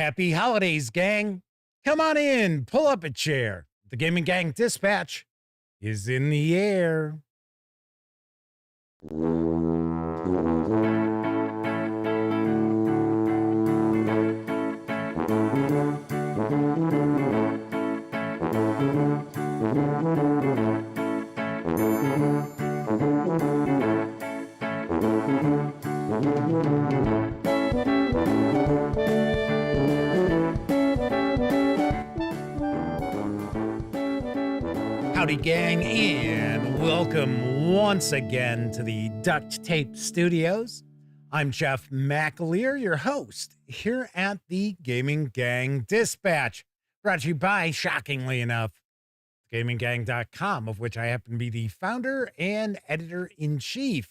Happy holidays, gang. Come on in, pull up a chair. The Gaming Gang Dispatch is in the air. Howdy, gang, and welcome once again to the Duct Tape Studios. I'm Jeff McAleer, your host here at the Gaming Gang Dispatch, brought to you by, shockingly enough, GamingGang.com, of which I happen to be the founder and editor-in-chief.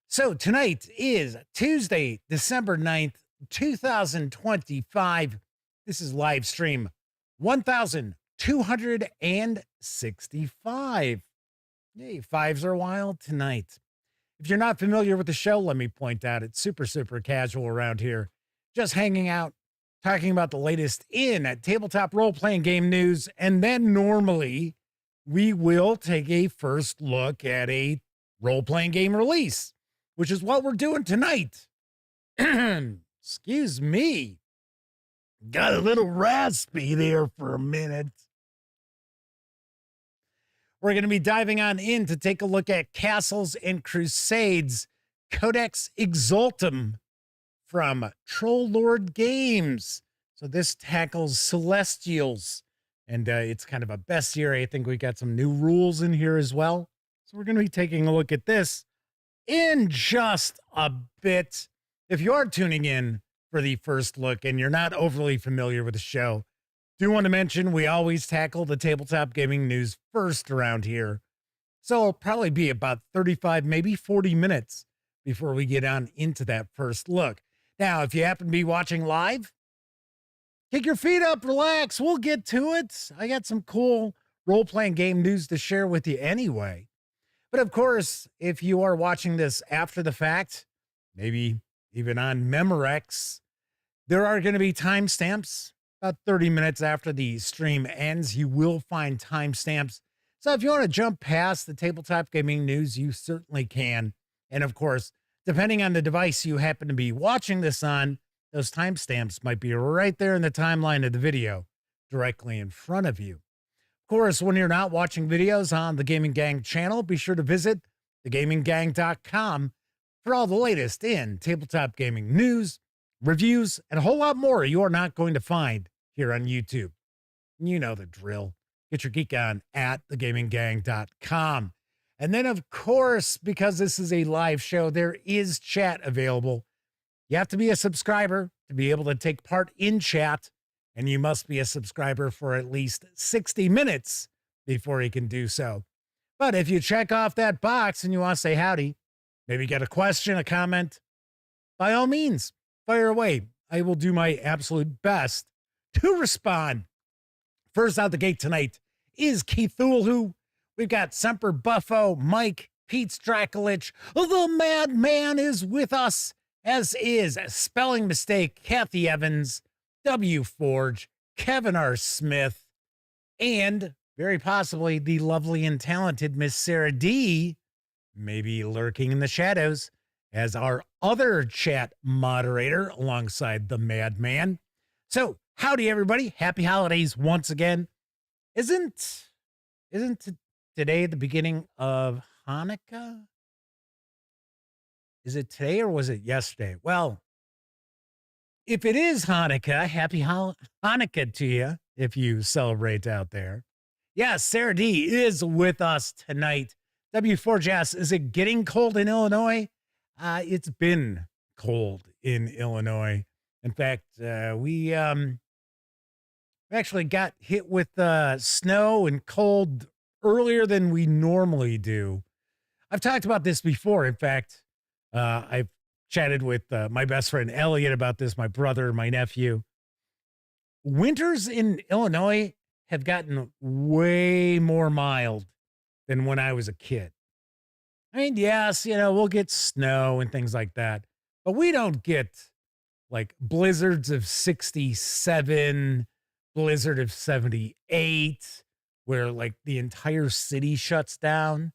So tonight is Tuesday, December 9th, 2025. This is live stream 1265. Yay, fives are wild tonight. If you're not familiar with the show, let me point out it's super casual around here. Just hanging out, talking about the latest in tabletop role-playing game news, and then normally we will take a first look at a role-playing game release, which is what we're doing tonight. Excuse me. Got a little raspy there for a minute. We're going to be diving on in to take a look at Castles and Crusades Codex Exaltum from Troll Lord Games. So this tackles Celestials, and it's kind of a bestiary. I think we got some new rules in here as well. So we're going to be taking a look at this in just a bit. If you are tuning in for the first look and you're not overly familiar with the show, do want to mention we always tackle the tabletop gaming news first around here. So it'll probably be about 35, maybe 40 minutes before we get on into that first look. Now, if you happen to be watching live, kick your feet up, relax, we'll get to it. I got some cool role-playing game news to share with you anyway. But of course, if you are watching this after the fact, maybe even on Memorex, there are going to be timestamps. About 30 minutes after the stream ends, you will find timestamps. So if you want to jump past the tabletop gaming news, you certainly can. And of course, depending on the device you happen to be watching this on, those timestamps might be right there in the timeline of the video, directly in front of you. Of course, when you're not watching videos on the Gaming Gang channel, be sure to visit thegaminggang.com for all the latest in tabletop gaming news, reviews, and a whole lot more you are not going to find here on YouTube. You know the drill. Get your geek on at thegaminggang.com. And then, of course, because this is a live show, there is chat available. You have to be a subscriber to be able to take part in chat, and you must be a subscriber for at least 60 minutes before you can do so. But if you check off that box and you want to say howdy, maybe get a question, a comment, by all means, fire away. I will do my absolute best to respond. First out the gate tonight is Cthulhu. We've got Semper Buffo, Mike, Pete Strakulich. The Madman is with us, as is Spelling Mistake, Kathy Evans, W. Forge, Kevin R. Smith, and very possibly the lovely and talented Miss Sarah D, maybe lurking in the shadows as our other chat moderator alongside the Madman. So, howdy everybody. Happy holidays once again. Isn't today the beginning of Hanukkah? Is it today or was it yesterday? Well, if it is Hanukkah, happy Hanukkah to you if you celebrate out there. Yes, Sarah D is with us tonight. W4Jess, is it getting cold in Illinois? It's been cold in Illinois. In fact, we actually got hit with snow and cold earlier than we normally do. I've talked about this before. In fact, I've chatted with my best friend Elliot about this, my brother, my nephew. Winters in Illinois have gotten way more mild than when I was a kid. I mean, yes, we'll get snow and things like that, but we don't get like blizzards of 67, blizzard of 78, where like the entire city shuts down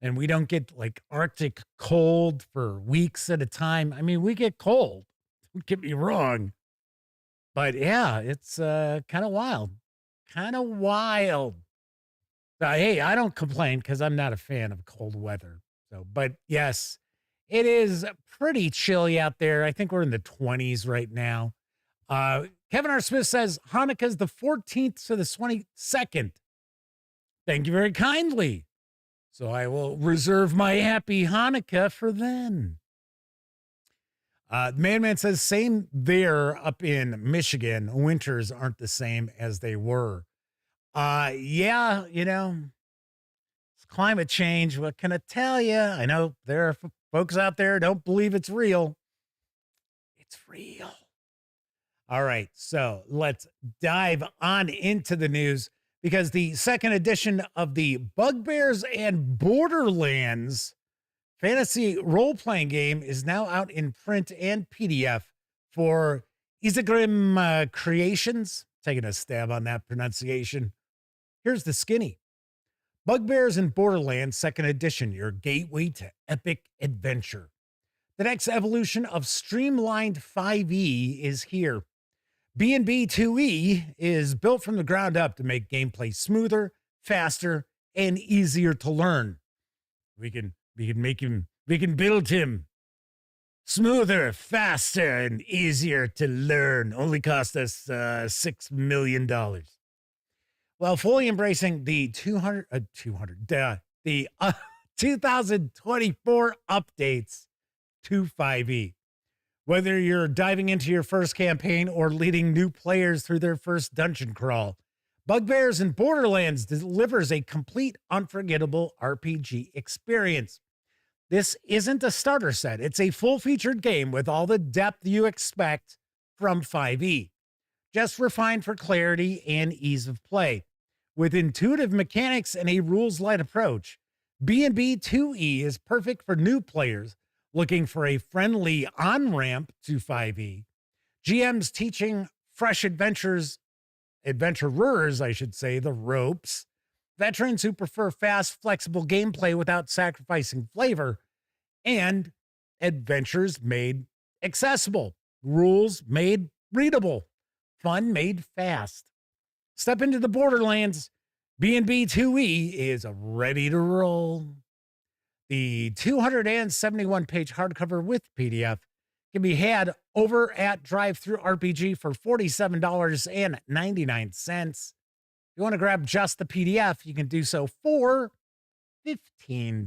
and we don't get like Arctic cold for weeks at a time. I mean, we get cold, don't get me wrong. But yeah, it's kind of wild. Kind of wild. Hey, I don't complain because I'm not a fan of cold weather. So, but yes, it is pretty chilly out there. I think we're in the 20s right now. Kevin R. Smith says Hanukkah's the 14th to the 22nd. Thank you very kindly. So I will reserve my happy Hanukkah for then. Man says, same there up in Michigan. Winters aren't the same as they were. Yeah, you know, it's climate change. What can I tell you? I know there are folks out there who don't believe it's real. It's real. All right, so let's dive on into the news because the second edition of the Bugbears and Borderlands fantasy role-playing game is now out in print and PDF for Izegrim Creations. Taking a stab on that pronunciation. Here's the skinny. Bugbears and Borderlands second edition, your gateway to epic adventure. The next evolution of streamlined 5e is here. B&B 2e is built from the ground up to make gameplay smoother, faster, and easier to learn. We can build him smoother, faster, and easier to learn. Only cost us $6 million. While fully embracing the 2024 updates to 5e. Whether you're diving into your first campaign or leading new players through their first dungeon crawl, Bugbears and Borderlands delivers a complete, unforgettable RPG experience. This isn't a starter set. It's a full-featured game with all the depth you expect from 5e, just refined for clarity and ease of play. With intuitive mechanics and a rules-light approach, B&B 2e is perfect for new players looking for a friendly on-ramp to 5e. GMs teaching fresh adventurers, I should say, the ropes. Veterans who prefer fast, flexible gameplay without sacrificing flavor. And adventures made accessible. Rules made readable. Fun made fast. Step into the Borderlands. B&B 2e is ready to roll. The 271-page hardcover with PDF can be had over at Drive-Thru RPG for $47.99. If you want to grab just the PDF, you can do so for $15.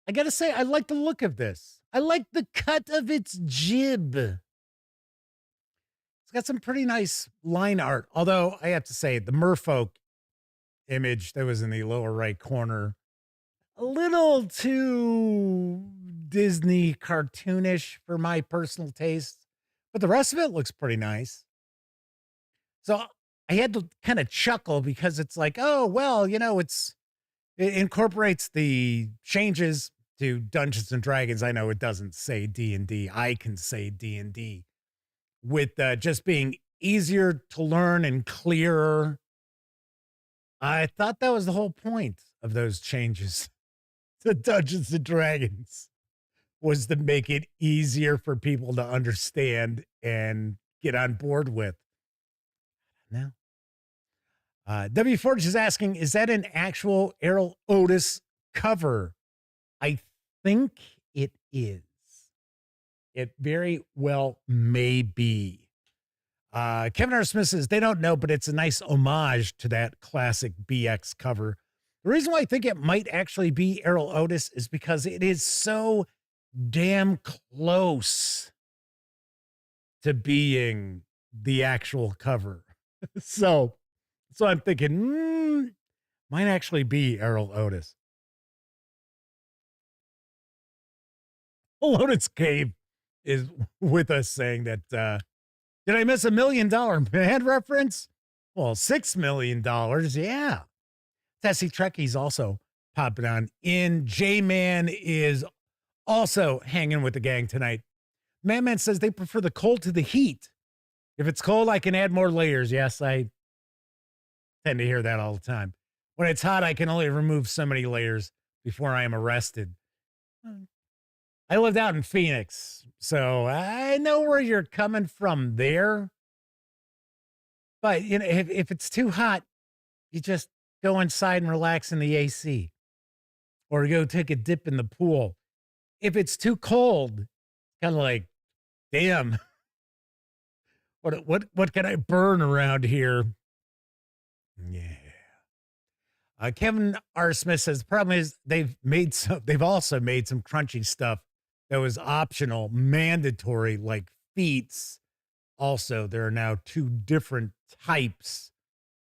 I got to say, I like the look of this. I like the cut of its jib. It's got some pretty nice line art, although I have to say the merfolk image that was in the lower right corner, a little too Disney cartoonish for my personal taste, but the rest of it looks pretty nice. So I had to kind of chuckle because it's like, oh, well, you know, it incorporates the changes to Dungeons and Dragons. I know it doesn't say D&D. I can say D&D with just being easier to learn and clearer. I thought that was the whole point of those changes to Dungeons and Dragons, was to make it easier for people to understand and get on board with. Now, W. Forge is asking, is that an actual Errol Otis cover? I think it is. It very well may be. Kevin R. Smith says they don't know, but it's a nice homage to that classic BX cover. The reason why I think it might actually be Errol Otis is because it is so damn close to being the actual cover. So I'm thinking, might actually be Errol Otis. Otis Cave is with us saying that, did I miss $1 million man reference? Well, $6 million. Yeah. Tessie Trekkies also popping on in. J-Man is also hanging with the gang tonight. Madman says they prefer the cold to the heat. If it's cold, I can add more layers. Yes, I tend to hear that all the time. When it's hot, I can only remove so many layers before I am arrested. I lived out in Phoenix, so I know where you're coming from there. But you know, if it's too hot, you just go inside and relax in the AC, or go take a dip in the pool. If it's too cold, kind of like, damn, what can I burn around here? Yeah. Kevin R. Smith says the problem is they've also made some crunchy stuff that was optional, mandatory, like feats. Also, there are now 2 different types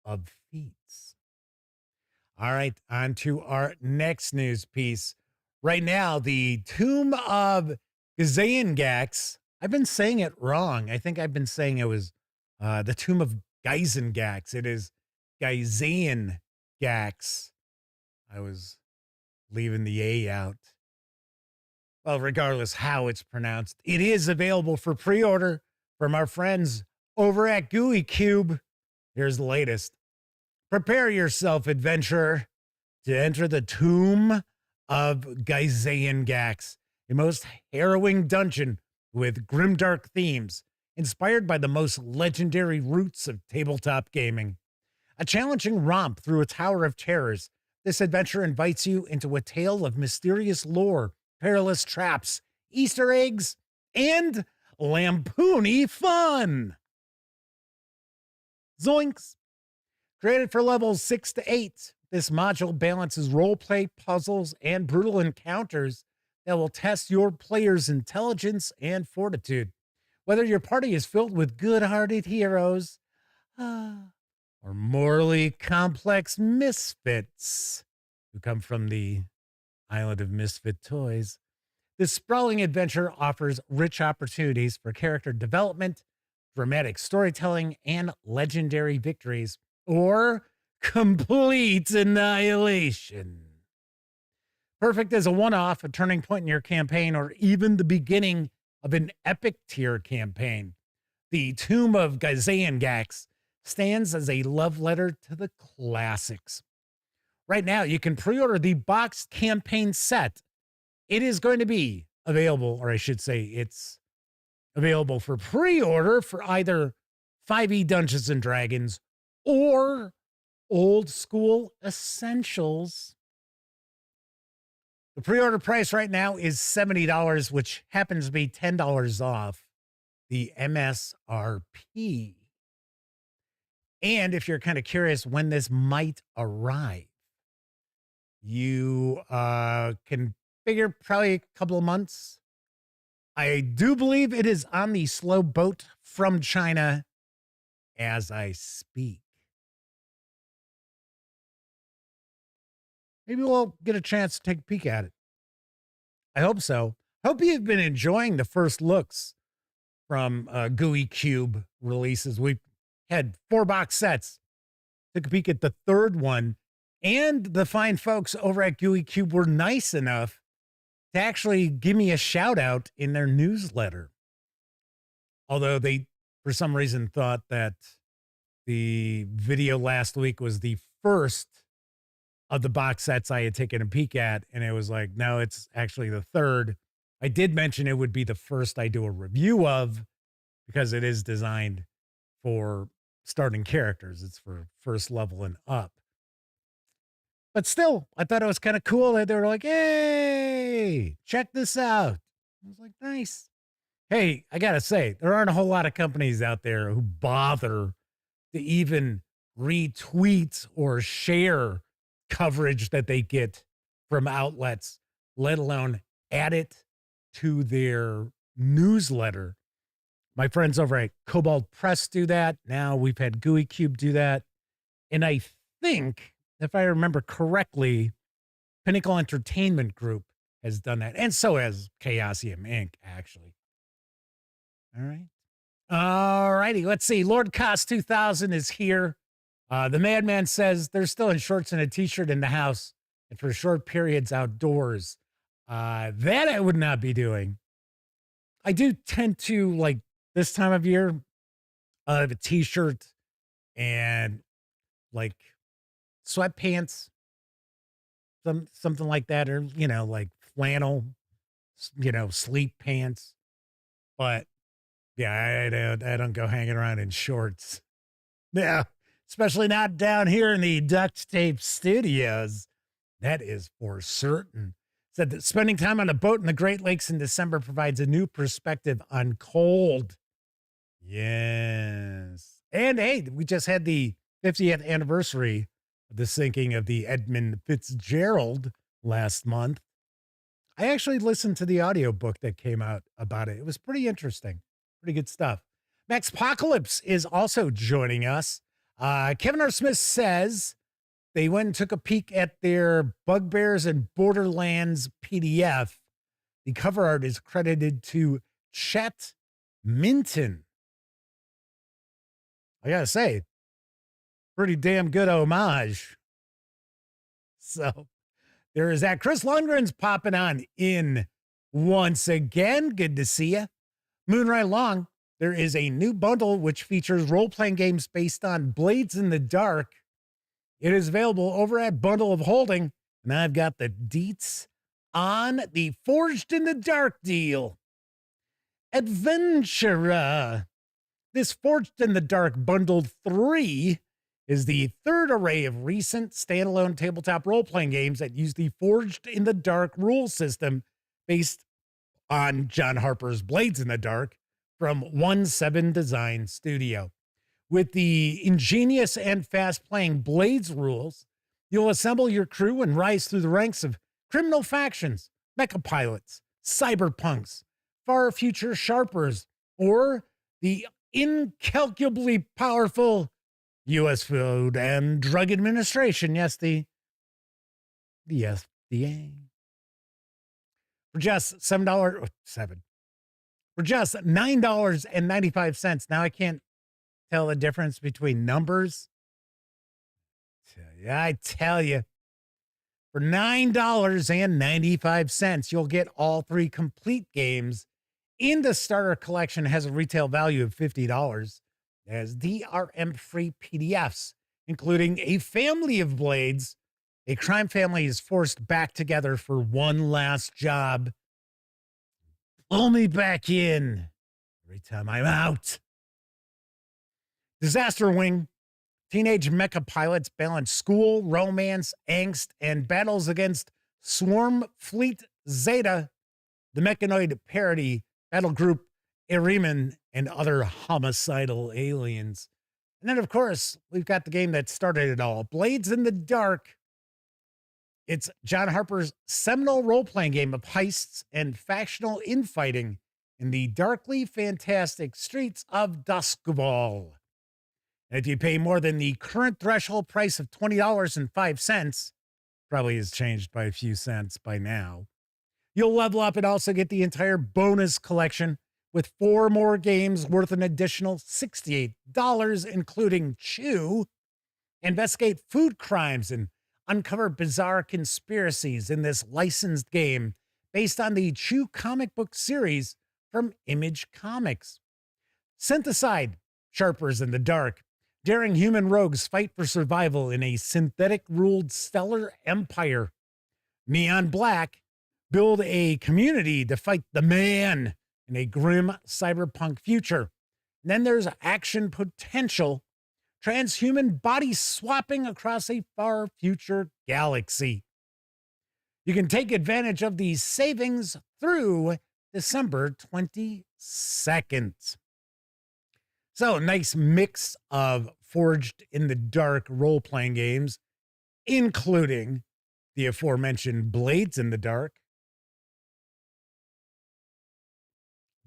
of feats. All right, on to our next news piece. Right now, the Tomb of Gazengax. I've been saying it wrong. I think I've been saying it was the Tomb of Gazengax. It is Gazengax. I was leaving the A out. Well, regardless how it's pronounced, it is available for pre-order from our friends over at Gooey Cube. Here's the latest. Prepare yourself, adventurer, to enter the Tomb of Gazengax, a most harrowing dungeon with grimdark themes, inspired by the most legendary roots of tabletop gaming. A challenging romp through a tower of terrors, this adventure invites you into a tale of mysterious lore, perilous traps, Easter eggs, and lampoony fun. Zoinks! Created for levels 6 to 8, this module balances roleplay, puzzles, and brutal encounters that will test your player's intelligence and fortitude. Whether your party is filled with good-hearted heroes or morally complex misfits who come from the island of misfit toys, this sprawling adventure offers rich opportunities for character development, dramatic storytelling, and legendary victories, or complete annihilation. Perfect as a one-off, a turning point in your campaign, or even the beginning of an epic tier campaign. The Tomb of Gazengax stands as a love letter to the classics. Right now, you can pre-order the boxed campaign set. It is going to be available, or I should say it's available for pre-order for either 5e Dungeons & Dragons or Old School Essentials. The pre-order price right now is $70, which happens to be $10 off the MSRP. And if you're kind of curious when this might arrive, you can figure probably a couple of months. I do believe it is on the slow boat from China as I speak. Maybe we'll get a chance to take a peek at it. I hope so. Hope you've been enjoying the first looks from Gooey Cube releases. We've had 4 box sets. Took a peek at the 3rd one. And the fine folks over at Gooey Cube were nice enough to actually give me a shout out in their newsletter. Although they, for some reason, thought that the video last week was the first of the box sets I had taken a peek at. And it was like, no, it's actually the 3rd. I did mention it would be the first I do a review of because it is designed for starting characters. It's for first level and up. But still, I thought it was kind of cool that they were like, hey, check this out. I was like, nice. Hey, I got to say, there aren't a whole lot of companies out there who bother to even retweet or share coverage that they get from outlets, let alone add it to their newsletter. My friends over at Cobalt Press do that. Now we've had Gooey Cube do that. And I think, if I remember correctly, Pinnacle Entertainment Group has done that. And so has Chaosium Inc., actually. All right. All righty. Let's see. Lord Cost 2000 is here. The Madman says they're still in shorts and a t-shirt in the house and for short periods outdoors. That I would not be doing. I do tend to, like, this time of year, have a t-shirt and like sweatpants, something like that, or like flannel, sleep pants. But yeah, I don't go hanging around in shorts. Yeah, especially not down here in the duct tape studios. That is for certain. Said that spending time on a boat in the Great Lakes in December provides a new perspective on cold. Yes. And hey, we just had the 50th anniversary of the sinking of the Edmund Fitzgerald last month. I actually listened to the audiobook that came out about it. It was pretty interesting. Pretty good stuff. Max Apocalypse is also joining us. Kevin R. Smith says they went and took a peek at their Bugbears and Borderlands PDF. The cover art is credited to Chet Minton. I gotta say, pretty damn good homage. So there is that. Chris Lundgren's popping on in once again. Good to see you. Moonrise Long, there is a new bundle which features role-playing games based on Blades in the Dark. It is available over at Bundle of Holding, and I've got the deets on the Forged in the Dark deal. Adventure. This Forged in the Dark Bundle 3 is the third array of recent standalone tabletop role-playing games that use the Forged in the Dark rule system based on John Harper's Blades in the Dark from 1-7 Design Studio. With the ingenious and fast-playing Blades rules, you'll assemble your crew and rise through the ranks of criminal factions, mecha pilots, cyberpunks, far future sharpers, or the incalculably powerful U.S. Food and Drug Administration. Yes, the FDA. For just for just $9.95. Now I can't tell the difference between numbers. I tell you, for $9.95, you'll get all three complete games. In the starter collection has a retail value of $50 as DRM-free PDFs, including a family of blades. A crime family is forced back together for one last job. Pull me back in every time I'm out. Disaster Wing. Teenage mecha pilots balance school, romance, angst, and battles against Swarm Fleet Zeta, the mechanoid parody battle group Ariman, and other homicidal aliens. And then, of course, we've got the game that started it all, Blades in the Dark. It's John Harper's seminal role-playing game of heists and factional infighting in the darkly fantastic streets of Duskball. And if you pay more than the current threshold price of $20.05, probably has changed by a few cents by now, you'll level up and also get the entire bonus collection with 4 more games worth an additional $68, including Chew. Investigate food crimes and uncover bizarre conspiracies in this licensed game based on the Chew comic book series from Image Comics. Syntheside, Sharpers in the Dark. Daring human rogues fight for survival in a synthetic-ruled stellar empire. Neon Black. Build a community to fight the man in a grim cyberpunk future. And then there's Action Potential. Transhuman body swapping across a far future galaxy. You can take advantage of these savings through December 22nd. So, nice mix of Forged in the Dark role-playing games, including the aforementioned Blades in the Dark.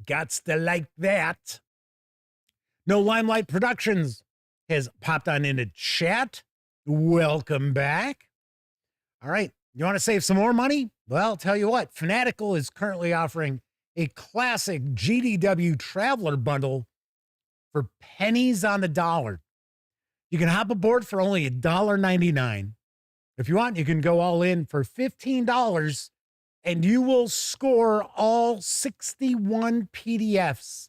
Gots to like that. No Limelight Productions has popped on into chat. Welcome back. All right. You want to save some more money? Well, I'll tell you what. Fanatical is currently offering a classic GDW Traveler bundle for pennies on the dollar. You can hop aboard for only $1.99. If you want, you can go all in for $15 and you will score all 61 PDFs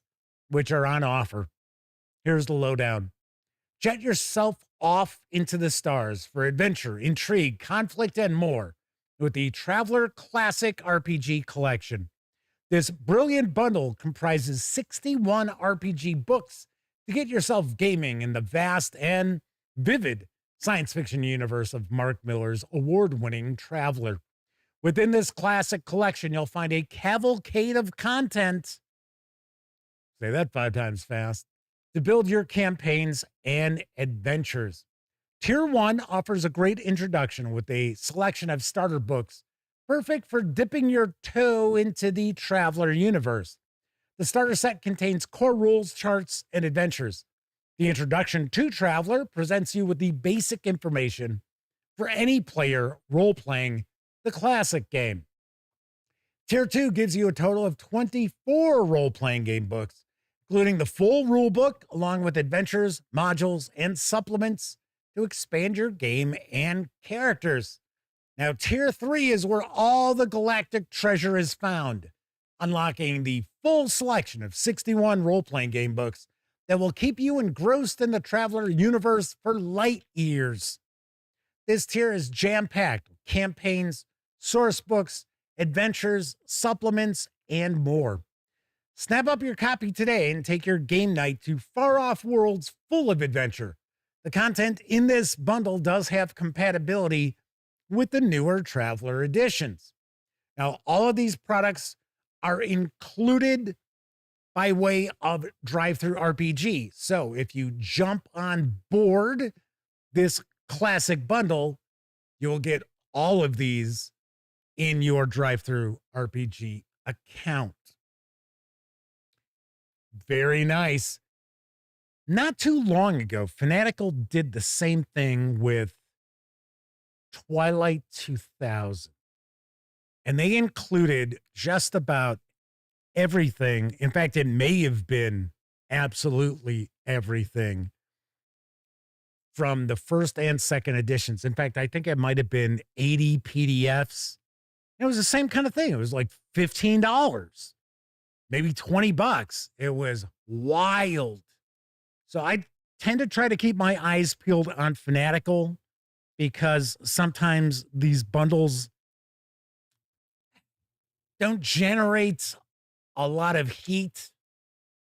which are on offer. Here's the lowdown. Jet yourself off into the stars for adventure, intrigue, conflict, and more with the Traveler Classic RPG Collection. This brilliant bundle comprises 61 RPG books to get yourself gaming in the vast and vivid science fiction universe of Mark Millar's award-winning Traveler. Within this classic collection, you'll find a cavalcade of content, say that 5 times fast, to build your campaigns and adventures. Tier 1 offers a great introduction with a selection of starter books, perfect for dipping your toe into the Traveler universe. The starter set contains core rules, charts, and adventures. The introduction to Traveler presents you with the basic information for any player role-playing the classic game. Tier 2 gives you a total of 24 role-playing game books, including the full rule book, along with adventures, modules, and supplements to expand your game and characters. Now, Tier 3 is where all the galactic treasure is found, unlocking the full selection of 61 role-playing game books that will keep you engrossed in the Traveler universe for light years. This tier is jam-packed with campaigns, source books, adventures, supplements, and more. Snap up your copy today and take your game night to far-off worlds full of adventure. The content in this bundle does have compatibility with the newer Traveler editions. Now, all of these products are included by way of Drive-Thru RPG. So if you jump on board this classic bundle, you'll get all of these in your Drive-Thru RPG account. Very nice. Not too long ago, Fanatical did the same thing with Twilight 2000. And they included just about everything. In fact, it may have been absolutely everything from the first and second editions. In fact, I think it might have been 80 PDFs. It was the same kind of thing. It was like $15, maybe $20. It was wild. So I tend to try to keep my eyes peeled on Fanatical because sometimes these bundles don't generate a lot of heat,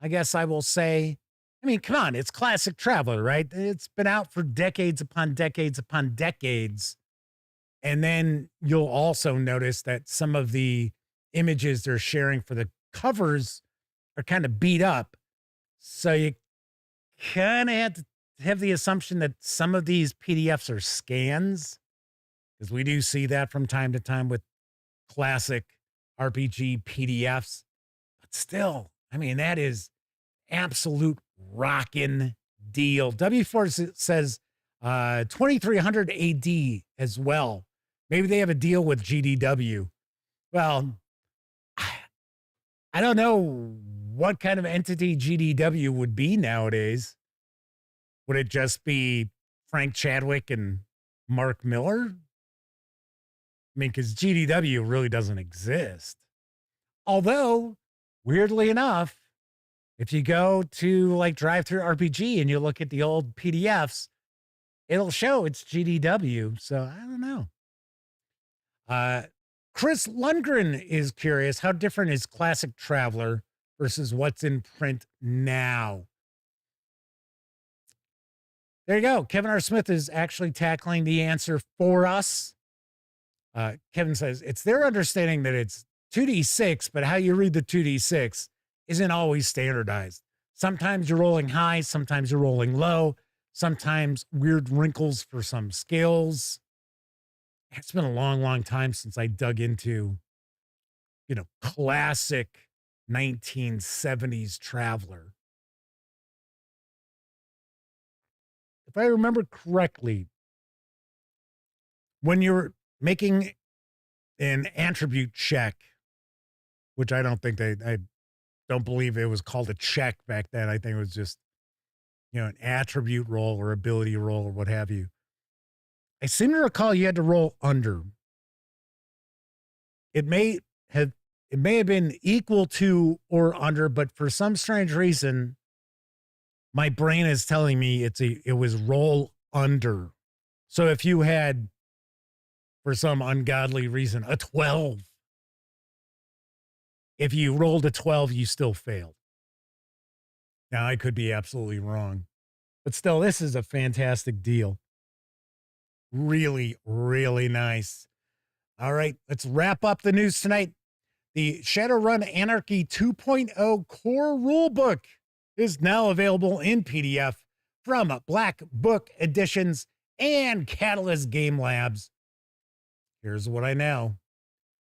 I guess I will say. I mean, come on, it's classic Traveler, right? It's been out for decades upon decades upon decades. And then you'll also notice that some of the images they're sharing for the covers are kind of beat up. So you kind of have to have the assumption that some of these PDFs are scans, because we do see that from time to time with classic RPG PDFs. But still, I mean, that is absolute rockin' deal. W4 says 2300 AD as well. Maybe they have a deal with GDW. Well, I don't know what kind of entity GDW would be nowadays. Would it just be Frank Chadwick and Mark Millar? I mean, because GDW really doesn't exist. Although, weirdly enough, if you go to like Drive-Thru RPG and you look at the old PDFs, it'll show it's GDW. So I don't know. Chris Lundgren is curious, how different is classic Traveler versus what's in print now? There you go. Kevin R. Smith is actually tackling the answer for us. Kevin says, it's their understanding that it's 2d6, but how you read the 2d6 isn't always standardized. Sometimes you're rolling high, sometimes you're rolling low, sometimes weird wrinkles for some skills. It's been a long, long time since I dug into, classic 1970s Traveler. If I remember correctly, when you're making an attribute check, which I don't think I don't believe it was called a check back then. I think it was just, an attribute roll or ability roll or what have you. I seem to recall you had to roll under. it may have been equal to or under, but for some strange reason, my brain is telling me it was roll under. So if you had, for some ungodly reason, a 12, if you rolled a 12, you still failed. Now, I could be absolutely wrong, but still, this is a fantastic deal. Really, really nice. All right, let's wrap up the news tonight. The Shadowrun Anarchy 2.0 core rulebook is now available in PDF from Black Book Editions and Catalyst Game Labs. Here's what I know.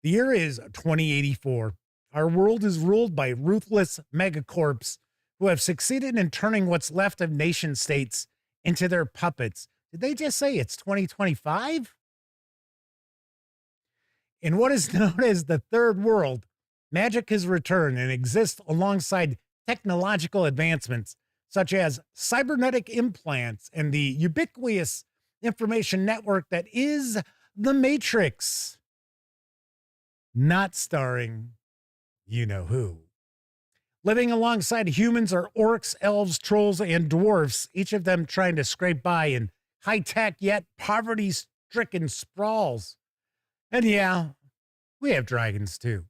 The year is 2084. Our world is ruled by ruthless megacorps who have succeeded in turning what's left of nation states into their puppets. Did they just say it's 2025? In what is known as the Third World, magic has returned and exists alongside technological advancements such as cybernetic implants and the ubiquitous information network that is the Matrix. Not starring you-know-who. Living alongside humans are orcs, elves, trolls, and dwarfs, each of them trying to scrape by in high-tech yet poverty-stricken sprawls. And yeah, we have dragons too.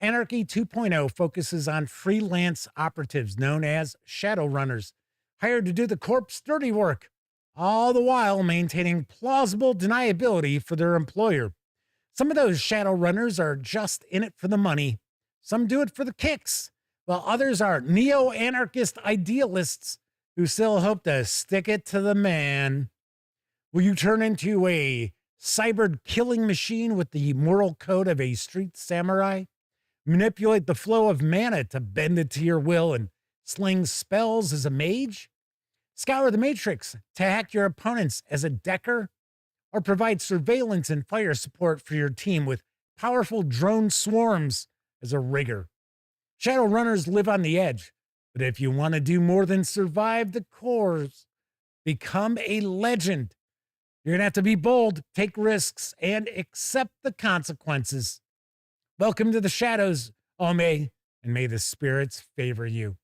Anarchy 2.0 focuses on freelance operatives known as Shadowrunners, hired to do the corp's dirty work, all the while maintaining plausible deniability for their employer. Some of those Shadowrunners are just in it for the money. Some do it for the kicks, while others are neo-anarchist idealists who still hope to stick it to the man. Will you turn into a cybered killing machine with the moral code of a street samurai? Manipulate the flow of mana to bend it to your will and sling spells as a mage? Scour the Matrix to hack your opponents as a decker? Or provide surveillance and fire support for your team with powerful drone swarms as a rigger? Shadowrunners live on the edge, but if you want to do more than survive the cores, become a legend. You're going to have to be bold, take risks, and accept the consequences. Welcome to the shadows, Ome, and may the spirits favor you.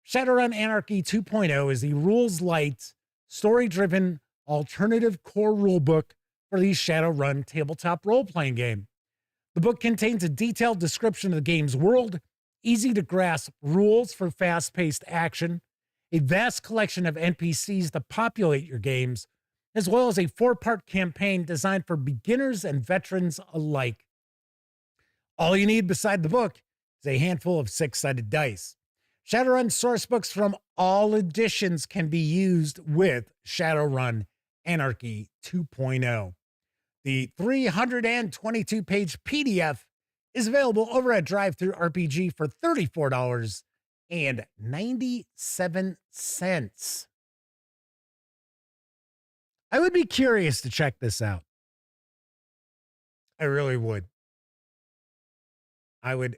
Shadowrun Anarchy 2.0 is the rules-light, story-driven, alternative core rulebook for the Shadowrun tabletop role-playing game. The book contains a detailed description of the game's world, easy-to-grasp rules for fast-paced action, a vast collection of NPCs to populate your games, as well as a 4-part campaign designed for beginners and veterans alike. All you need beside the book is a handful of 6-sided dice. Shadowrun sourcebooks from all editions can be used with Shadowrun Anarchy 2.0. The 322-page PDF is available over at DriveThruRPG for $34.97. I would be curious to check this out. I really would. I would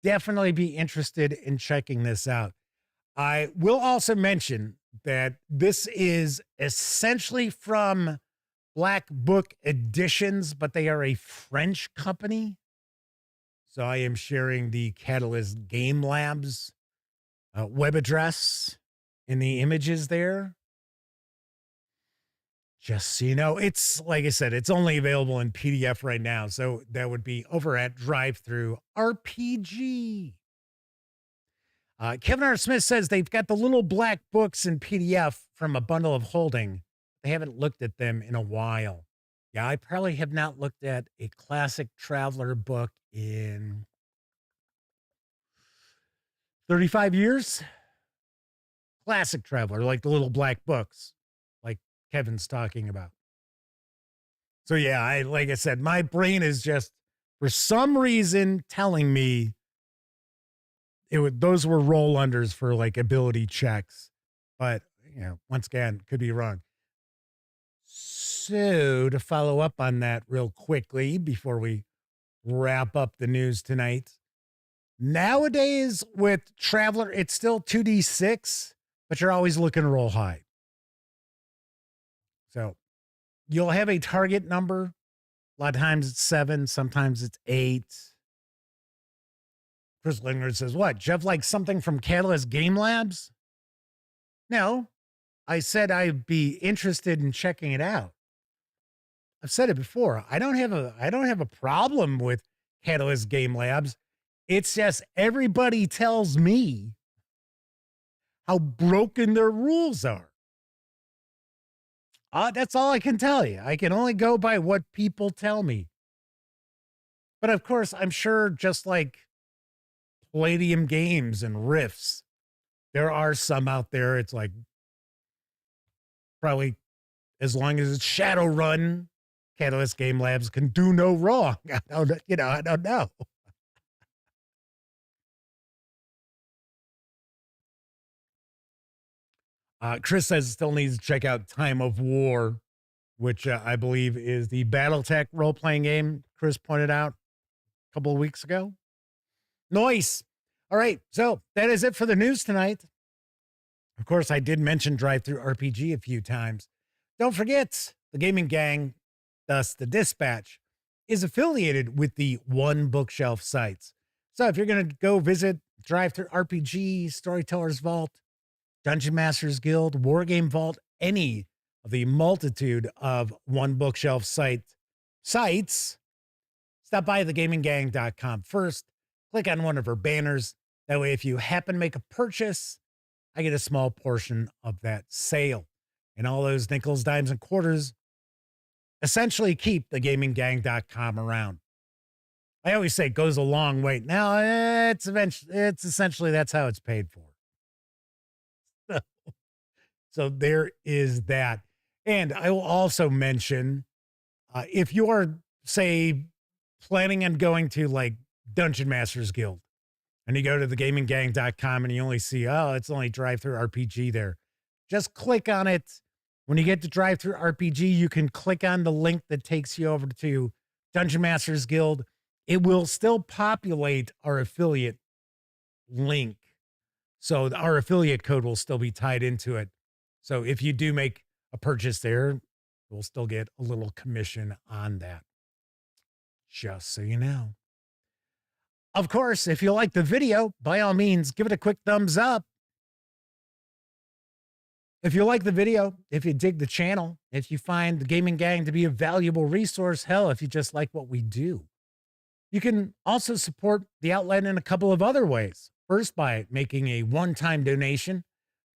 definitely be interested in checking this out. I will also mention that this is essentially from Black Book Editions, but they are a French company. So I am sharing the Catalyst Game Labs web address in the images there. Just so you know, it's, like I said, it's only available in PDF right now. So that would be over at DriveThruRPG. Kevin R. Smith says they've got the little black books in PDF from a bundle of holding. They haven't looked at them in a while. Yeah, I probably have not looked at a classic traveler book in 35 years. Classic traveler, like the little black books, like Kevin's talking about. So yeah, like I said, my brain is just, for some reason, telling me those were roll unders for like ability checks. But, once again, could be wrong. So to follow up on that real quickly before we wrap up the news tonight, nowadays with Traveler, it's still 2d6, but you're always looking to roll high. So you'll have a target number A lot of times it's 7, sometimes it's 8. Chris Lingard says, what? Jeff likes something from Catalyst Game Labs? No, I said I'd be interested in checking it out. I've said it before. I don't have a problem with Catalyst Game Labs. It's just everybody tells me how broken their rules are. That's all I can tell you. I can only go by what people tell me. But of course, I'm sure just like Palladium Games and Rifts, there are some out there. It's like probably as long as it's Shadowrun, Catalyst Game Labs can do no wrong. I don't know. Chris says still needs to check out Time of War, which I believe is the Battletech role-playing game Chris pointed out a couple of weeks ago. Nice. All right, so that is it for the news tonight. Of course, I did mention Drive-Thru RPG a few times. Don't forget, the gaming gang, thus the Dispatch, is affiliated with the One Bookshelf sites. So if you're going to go visit Drive-Thru RPG, Storyteller's Vault, Dungeon Masters Guild, Wargame Vault, any of the multitude of One Bookshelf sites, stop by thegaminggang.com first, click on one of our banners. That way, if you happen to make a purchase, I get a small portion of that sale. And all those nickels, dimes, and quarters essentially keep thegaminggang.com around. I always say it goes a long way. Now, it's essentially that's how it's paid for. So there is that. And I will also mention, if you are, say, planning on going to like Dungeon Masters Guild, and you go to thegaminggang.com and you only see, it's only Drive-Thru RPG there. Just click on it. When you get to Drive-Thru RPG, you can click on the link that takes you over to Dungeon Masters Guild. It will still populate our affiliate link. So our affiliate code will still be tied into it. So if you do make a purchase there, we'll still get a little commission on that. Just so you know. Of course, if you like the video, by all means, give it a quick thumbs up. If you like the video, if you dig the channel, if you find the Gaming Gang to be a valuable resource, hell, if you just like what we do, you can also support the outlet in a couple of other ways. First, by making a one-time donation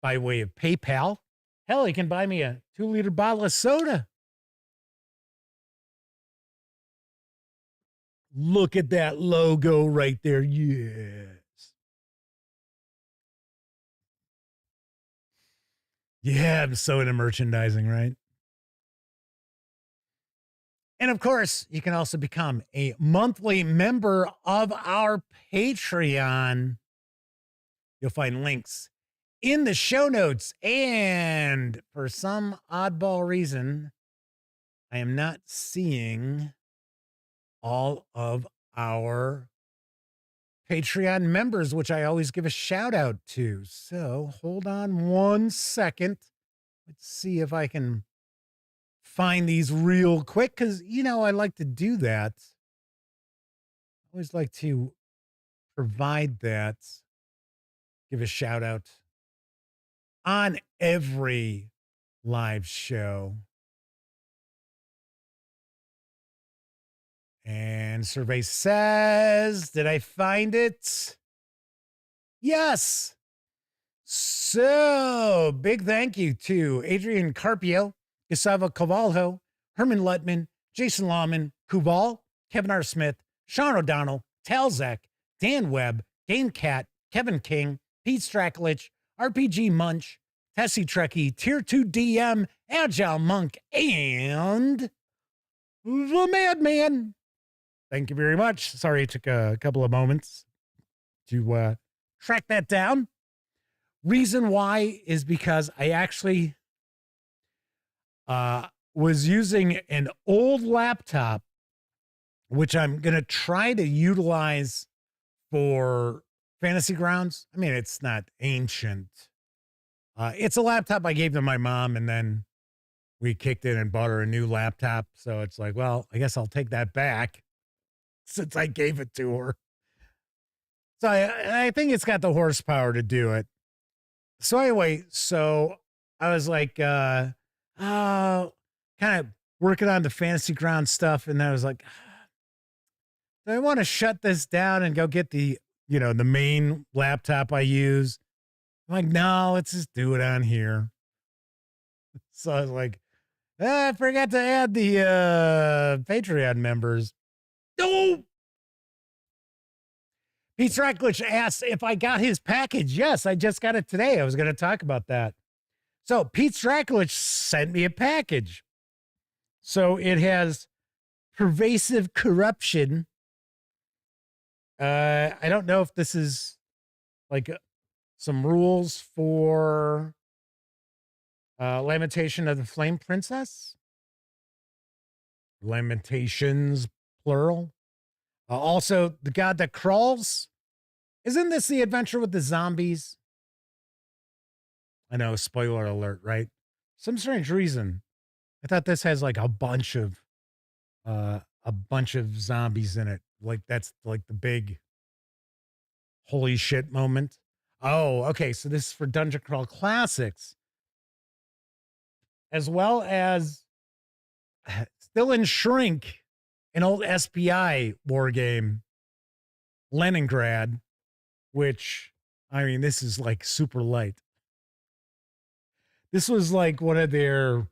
by way of PayPal. Hell, you can buy me a 2-liter bottle of soda. Look at that logo right there. Yes. Yeah, I'm so into merchandising, right? And of course, you can also become a monthly member of our Patreon. You'll find links in the show notes. And for some oddball reason, I am not seeing all of our Patreon members, which I always give a shout out to. So hold on one second. Let's see if I can find these real quick, because, I like to do that. I always like to provide that, give a shout out on every live show. And survey says, did I find it? Yes. So big thank you to Adrian Carpio, Gustavo Cavalho, Herman Lutman, Jason Lawman, Kubal, Kevin R. Smith, Sean O'Donnell, Talzek, Dan Webb, Game Cat, Kevin King, Pete Stracklich, RPG Munch, Tessie Trekkie, Tier 2 DM, Agile Monk, and the Madman. Thank you very much. Sorry it took a couple of moments to track that down. Reason why is because I actually was using an old laptop, which I'm going to try to utilize for Fantasy Grounds. I mean, it's not ancient. It's a laptop I gave to my mom, and then we kicked in and bought her a new laptop. So it's like, well, I guess I'll take that back since I gave it to her. So I think it's got the horsepower to do it. So anyway, so I was like, kind of working on the fantasy ground stuff. And I was like, do I want to shut this down and go get the main laptop I use? I'm like, no, let's just do it on here. So I was like, I forgot to add the Patreon members. No. Pete Stracklich asked if I got his package. Yes, I just got it today. I was going to talk about that. So Pete Stracklich sent me a package. So it has Pervasive Corruption. I don't know if this is like some rules for Lamentation of the Flame Princess. Lamentations, plural. Also, The God That Crawls. Isn't this the adventure with the zombies? I know, spoiler alert, right? Some strange reason. I thought this has like a bunch of zombies in it. Like that's like the big holy shit moment. Oh, okay. So this is for Dungeon Crawl Classics. As well as still in Shrink, an old SPI war game, Leningrad, which, I mean, this is like super light. This was like one of their,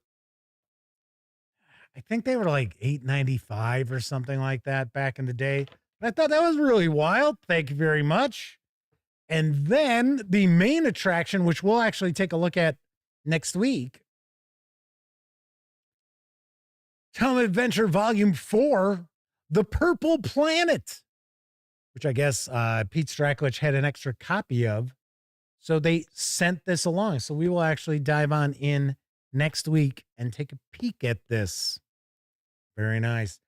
I think they were like $8.95 or something like that back in the day. I thought that was really wild. Thank you very much. And then the main attraction, which we'll actually take a look at next week, Tome Adventure Volume 4, The Purple Planet, which I guess Pete Stracklich had an extra copy of. So they sent this along. So we will actually dive on in next week and take a peek at this. Very nice.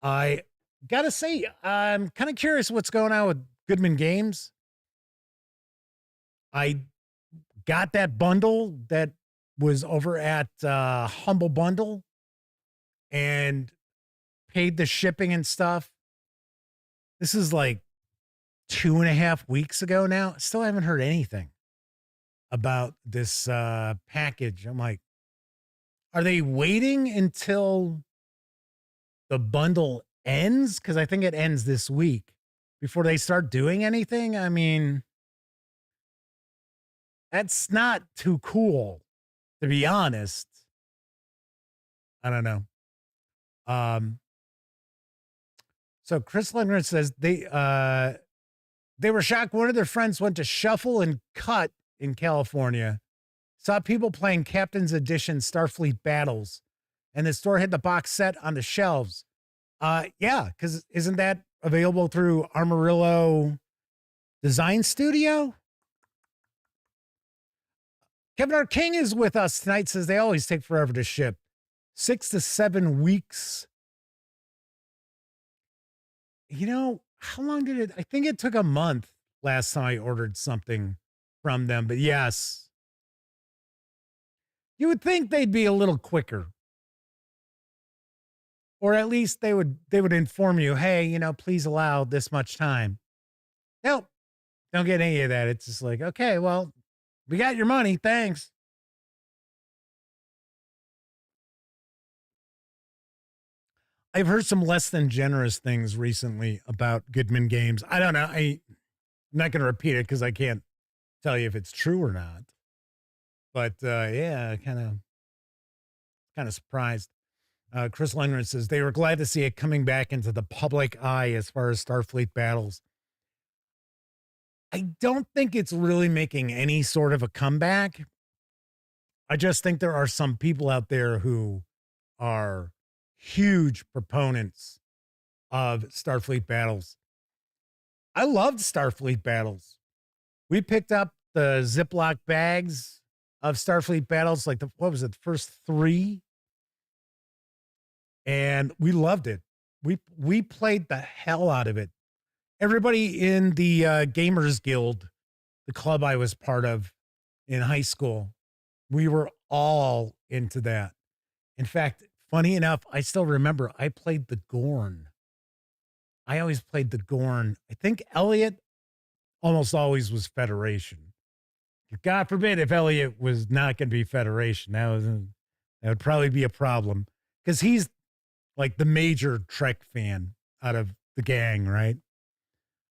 I got to say, I'm kind of curious what's going on with Goodman Games. I got that bundle that was over at Humble Bundle and paid the shipping and stuff. This is like 2.5 weeks ago now. Still haven't heard anything about this package. I'm like, are they waiting until the bundle ends? Because I think it ends this week before they start doing anything. I mean, that's not too cool, to be honest. I don't know. So Chris Lindgren says they were shocked. One of their friends went to Shuffle and Cut in California, saw people playing Captain's Edition Starfleet Battles, and the store had the box set on the shelves. Yeah, because isn't that available through Armorillo Design Studio? Kevin R. King is with us tonight, says they always take forever to ship. 6 to 7 weeks. You know, how long did it? I think it took a month last time I ordered something from them, but yes. You would think they'd be a little quicker. Or at least they would inform you, hey, please allow this much time. Nope. Don't get any of that. It's just like, okay, well, we got your money. Thanks. I've heard some less than generous things recently about Goodman Games. I don't know. I'm not going to repeat it because I can't tell you if it's true or not. But yeah, kind of surprised. Chris Lundgren says they were glad to see it coming back into the public eye as far as Starfleet Battles. I don't think it's really making any sort of a comeback. I just think there are some people out there who are huge proponents of Starfleet Battles. I loved Starfleet Battles. We picked up the Ziploc bags of Starfleet Battles, like the first 3? And we loved it. We played the hell out of it. Everybody in the Gamers Guild, the club I was part of in high school, we were all into that. In fact, funny enough, I still remember I played the Gorn. I always played the Gorn. I think Elliot almost always was Federation. God forbid if Elliot was not going to be Federation. That would probably be a problem because he's like the major Trek fan out of the gang, right?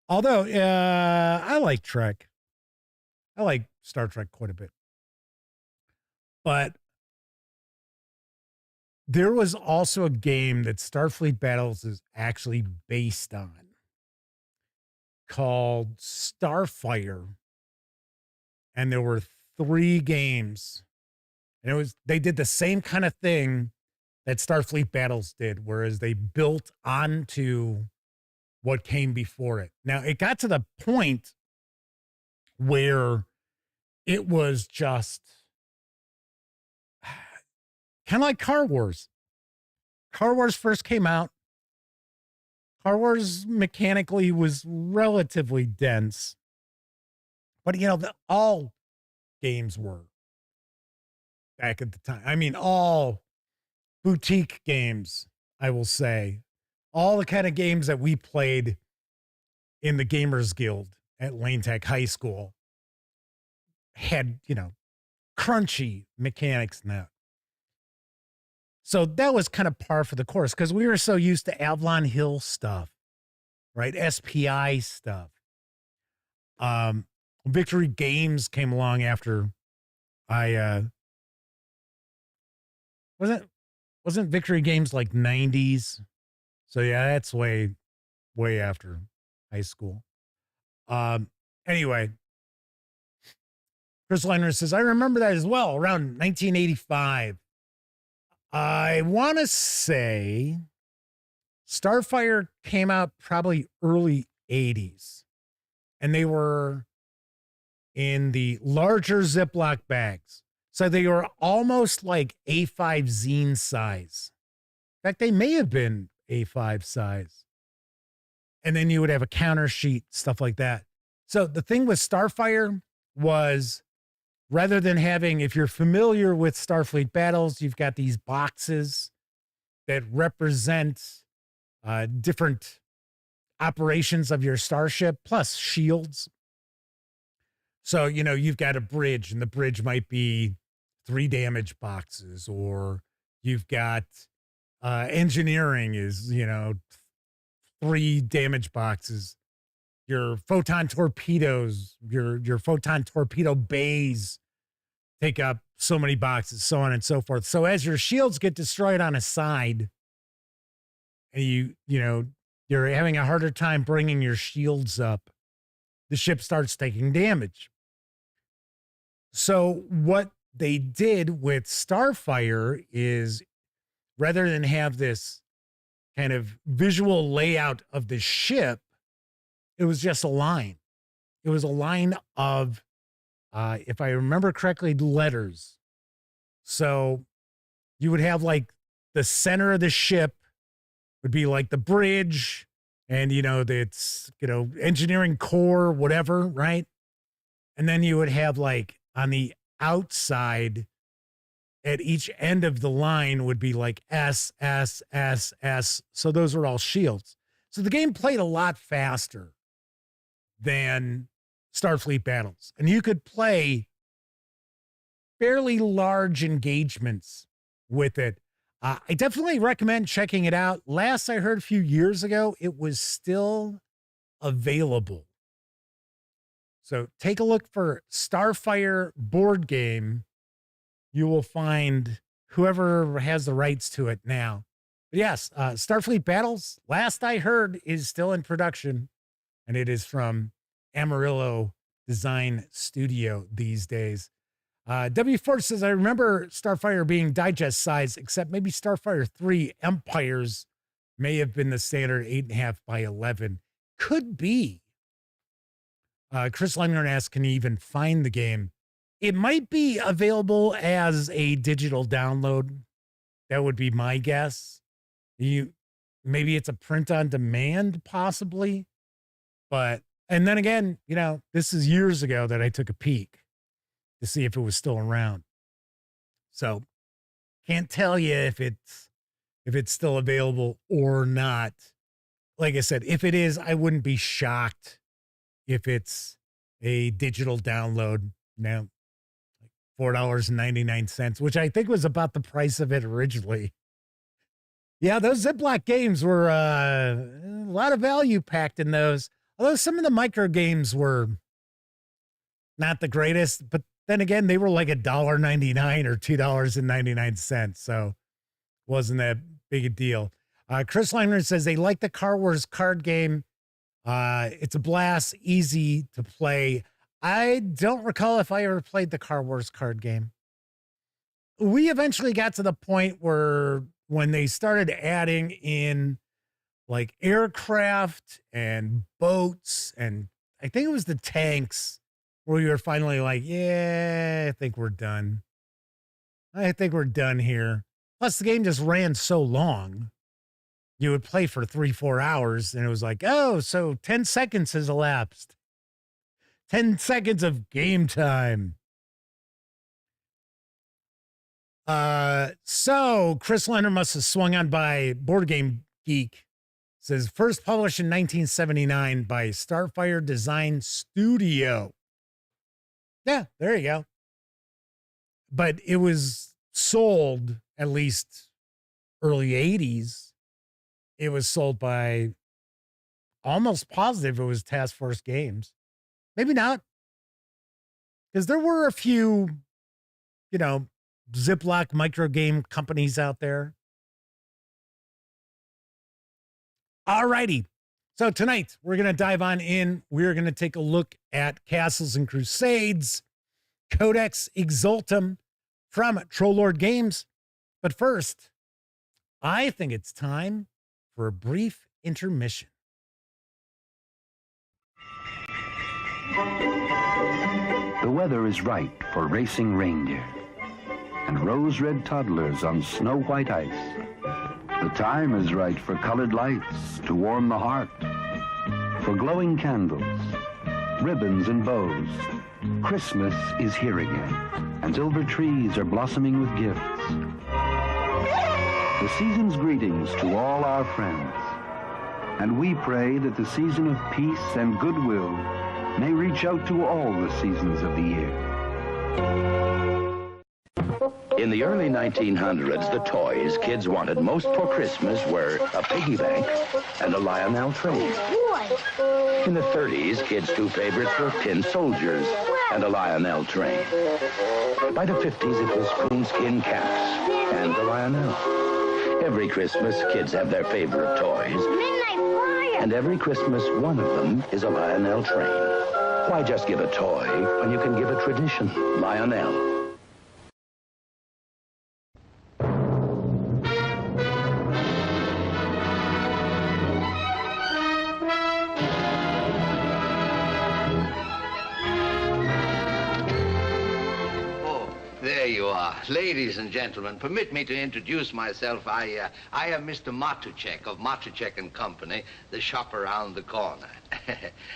Although I like Trek. I like Star Trek quite a bit. But there was also a game that Starfleet Battles is actually based on called Starfire. And there were 3 games. And they did the same kind of thing that Starfleet Battles did, whereas they built onto what came before it. Now, it got to the point where it was just kind of like Car Wars. Car Wars first came out. Car Wars mechanically was relatively dense. But, all games were back at the time. I mean, all boutique games, I will say. All the kind of games that we played in the Gamers Guild at Lane Tech High School had, crunchy mechanics in that. So that was kind of par for the course because we were so used to Avalon Hill stuff, right? SPI stuff. Victory Games came along after I wasn't Victory Games like 90s. So yeah, that's way after high school. Anyway, Chris Liner says, I remember that as well, around 1985. I want to say Starfire came out probably early 80s. And they were in the larger Ziploc bags. So they were almost like A5 zine size. In fact, they may have been A5 size. And then you would have a counter sheet, stuff like that. So the thing with Starfire was, rather than having, if you're familiar with Starfleet Battles, you've got these boxes that represent different operations of your starship, plus shields. So, you've got a bridge, and the bridge might be 3 damage boxes, or you've got engineering is, 3 damage boxes. Your photon torpedoes, your photon torpedo bays take up so many boxes, so on and so forth. So as your shields get destroyed on a side, and you're having a harder time bringing your shields up, the ship starts taking damage. So what they did with Starfire is, rather than have this kind of visual layout of the ship, it was just a line. It was a line of, if I remember correctly, letters. So you would have like the center of the ship would be like the bridge, and it's engineering core, whatever, right? And then you would have like on the outside at each end of the line would be like S, S, S, S. So those are all shields. So the game played a lot faster than Starfleet Battles. And you could play fairly large engagements with it. I definitely recommend checking it out. Last I heard a few years ago, it was still available. So take a look for Starfire board game. You will find whoever has the rights to it now. But yes, Starfleet Battles, last I heard, is still in production. And it is from Amarillo Design Studio these days. W4 says, I remember Starfire being digest size, except maybe Starfire 3 Empires may have been the standard 8.5 by 11. Could be. Chris Lemner asks, can you even find the game? It might be available as a digital download. That would be my guess. Maybe it's a print on demand, possibly. And then again, this is years ago that I took a peek to see if it was still around. So Can't tell you if it's still available or not. Like I said, if it is, I wouldn't be shocked if it's a digital download now. $4.99, which I think was about the price of it originally. Yeah, those Ziploc games were a lot of value packed in those. Although some of the micro games were not the greatest, but then again, they were like $1.99 or $2.99, so wasn't that big a deal. Chris Liner says they like the Car Wars card game. It's a blast, easy to play. I don't recall if I ever played the Car Wars card game. We eventually got to the point where when they started adding in like aircraft and boats, and I think it was the tanks, where we were finally like, yeah, I think we're done. I think we're done here. Plus the game just ran so long. You would play for 3-4 hours and it was like, oh, so 10 seconds has elapsed. 10 seconds of game time. So Chris Leonard must have swung on by Board Game Geek. Says first published in 1979 by Starfire Design Studio. Yeah, there you go. But it was sold, at least early 80s. It was sold by, almost positive it was Task Force Games. Maybe not. Because there were a few, Ziploc micro game companies out there. All righty. So tonight we're going to dive on in. We're going to take a look at Castles and Crusades, Codex Exaltum from Troll Lord Games. But first, I think it's time for a brief intermission. The weather is right for racing reindeer and rose-red toddlers on snow-white ice. The time is right for colored lights to warm the heart, for glowing candles, ribbons and bows. Christmas is here again, and silver trees are blossoming with gifts. The season's greetings to all our friends, and we pray that the season of peace and goodwill may reach out to all the seasons of the year. In the early 1900s, the toys kids wanted most for Christmas were a piggy bank and a Lionel train. In the 30s, kids' two favorites were tin soldiers and a Lionel train. By the 50s, it was coonskin caps and the Lionel. Every Christmas, kids have their favorite toys. And every Christmas, one of them is a Lionel train. Why just give a toy when you can give a tradition? Lionel. Ladies and gentlemen, permit me to introduce myself. I am Mr. Matuchek of Matuchek and Company, the shop around the corner.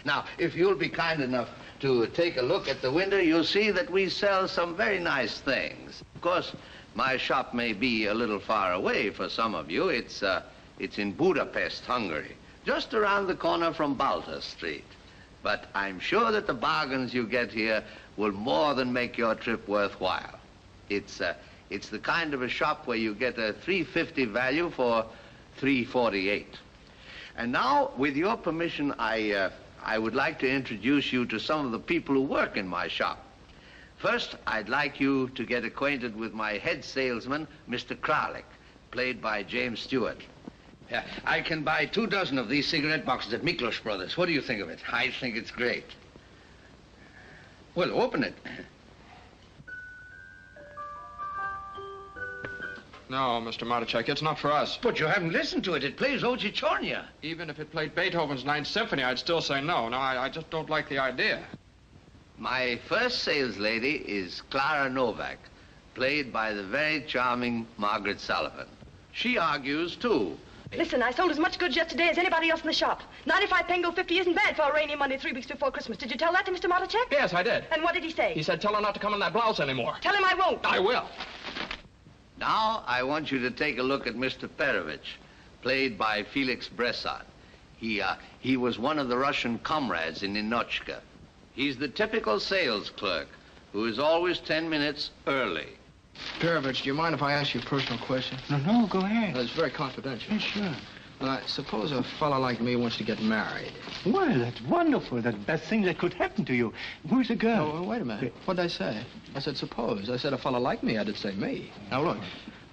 Now, if you'll be kind enough to take a look at the window, you'll see that we sell some very nice things. Of course, my shop may be a little far away for some of you. It's in Budapest, Hungary, just around the corner from Balta Street. But I'm sure that the bargains you get here will more than make your trip worthwhile. It's the kind of a shop where you get a $3.50 value for $3.48. And now, with your permission, I would like to introduce you to some of the people who work in my shop. First, I'd like you to get acquainted with my head salesman, Mr. Kralik, played by James Stewart. I can buy 24 of these cigarette boxes at Miklos Brothers. What do you think of it? I think it's great. Well, open it. No, Mr. Matuchek, it's not for us. But you haven't listened to it. It plays Ochichornia. Even if it played Beethoven's Ninth Symphony, I'd still say no. No, I just don't like the idea. My first sales lady is Clara Novak, played by the very charming Margaret Sullivan. She argues, too. Listen, I sold as much goods yesterday as anybody else in the shop. 95 Pengo 50 isn't bad for a rainy Monday 3 weeks before Christmas. Did you tell that to Mr. Matuchek? Yes, I did. And what did he say? He said tell her not to come in that blouse anymore. Tell him I won't. I will. Now, I want you to take a look at Mr. Perovich, played by Felix Bresson. He was one of the Russian comrades in Ninochka. He's the typical sales clerk who is always 10 minutes early. Perovich, do you mind if I ask you a personal question? No, go ahead. It's very confidential. Yeah, sure. Suppose a fellow like me wants to get married. Well, that's wonderful. That's the best thing that could happen to you. Where's the girl? Oh, wait a minute. What did I say? I said suppose. I said a fellow like me. I didn't say me. Now, look,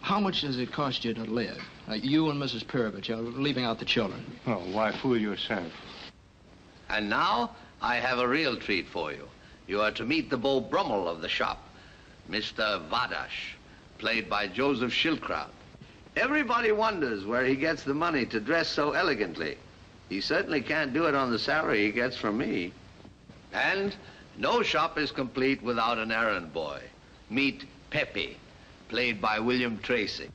how much does it cost you to live? You and Mrs. Perovich, leaving out the children. Oh, why fool yourself? And now, I have a real treat for you. You are to meet the Beau Brummel of the shop, Mr. Vadash, played by Joseph Schildkraut. Everybody wonders where he gets the money to dress so elegantly. He certainly can't do it on the salary he gets from me. And no shop is complete without an errand boy. Meet Pepe, played by William Tracy.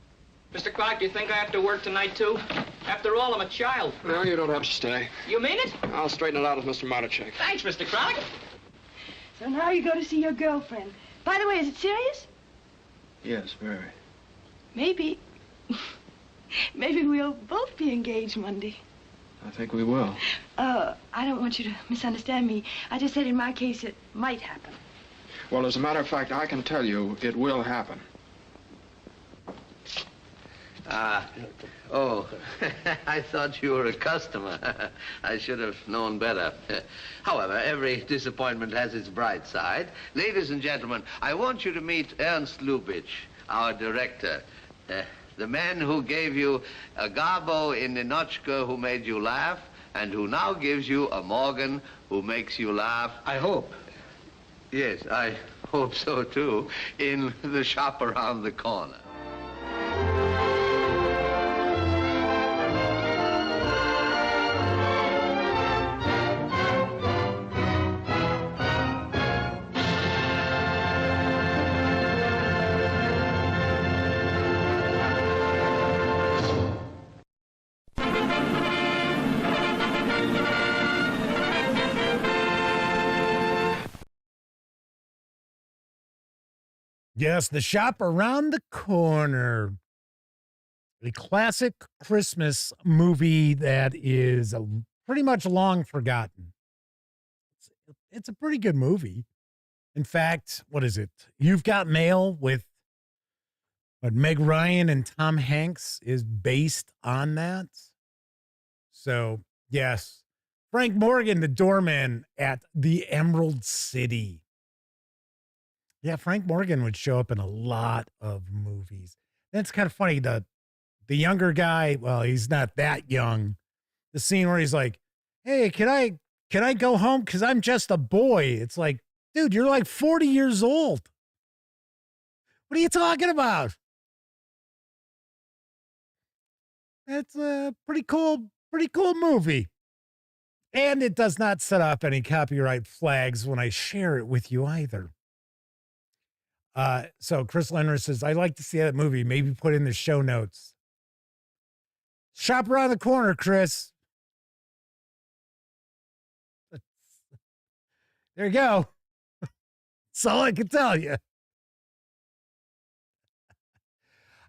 Mr. Clark, do you think I have to work tonight, too? After all, I'm a child. No, you don't have to stay. You mean it? I'll straighten it out with Mr. Marticek. Thanks, Mr. Clark. So now you go to see your girlfriend. By the way, is it serious? Yes, very. Maybe. Maybe we'll both be engaged Monday. I think we will. I don't want you to misunderstand me. I just said in my case it might happen. Well, as a matter of fact, I can tell you it will happen. Oh, I thought you were a customer. I should have known better. However, every disappointment has its bright side. Ladies and gentlemen, I want you to meet Ernst Lubitsch, our director. The man who gave you a Garbo in Ninochka who made you laugh, and who now gives you a Morgan who makes you laugh. I hope. Yes, I hope so, too, in the shop around the corner. Yes, the shop around the corner. A classic Christmas movie that is pretty much long forgotten. It's a pretty good movie. In fact, what is it? You've Got Mail with Meg Ryan and Tom Hanks is based on that. So, yes. Frank Morgan, the doorman at the Emerald City. Yeah, Frank Morgan would show up in a lot of movies. That's kind of funny. The younger guy, well, he's not that young. The scene where he's like, "Hey, can I go home? Because I'm just a boy." It's like, dude, you're like 40 years old. What are you talking about? That's a pretty cool movie. And it does not set off any copyright flags when I share it with you either. So Chris Lenner says, I'd like to see that movie. Maybe put in the show notes. Shop around the corner, Chris. There you go. That's all I can tell you.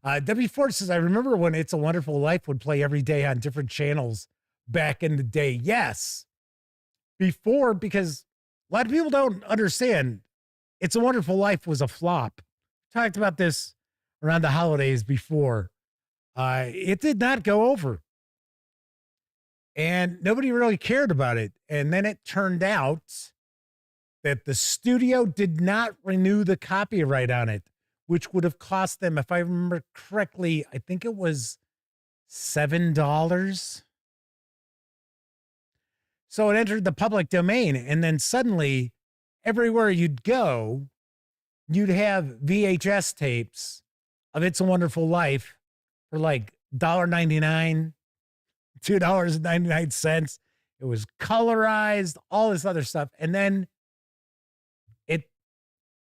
W4 says, I remember when It's a Wonderful Life would play every day on different channels back in the day. Yes. Before, because a lot of people don't understand, It's a Wonderful Life was a flop. Talked about this around the holidays before. It did not go over. And nobody really cared about it. And then it turned out that the studio did not renew the copyright on it, which would have cost them, if I remember correctly, I think it was $7. So it entered the public domain. And then suddenly, everywhere you'd go, you'd have VHS tapes of It's a Wonderful Life for like $1.99, $2.99. It was colorized, all this other stuff. And then it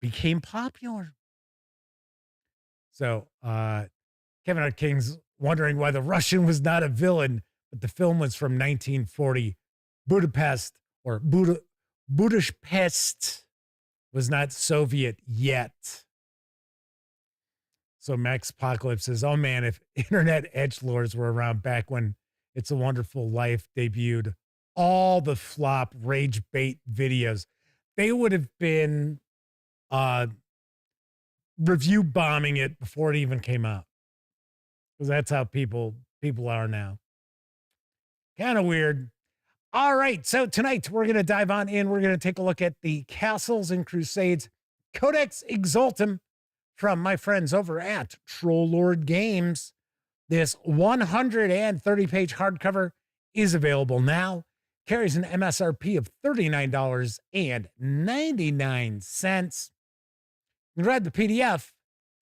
became popular. So Kevin R. King's wondering why the Russian was not a villain, but the film was from 1940. Budapest was not Soviet yet. So Max Apocalypse says, oh man, if internet edgelords were around back when It's a Wonderful Life debuted, all the flop rage bait videos, they would have been review bombing it before it even came out. Because that's how people are now. Kind of weird. All right, so tonight we're going to dive on in. We're going to take a look at the Castles and Crusades Codex Exaltum from my friends over at Troll Lord Games. This 130-page hardcover is available now. Carries an MSRP of $39.99. You can grab the PDF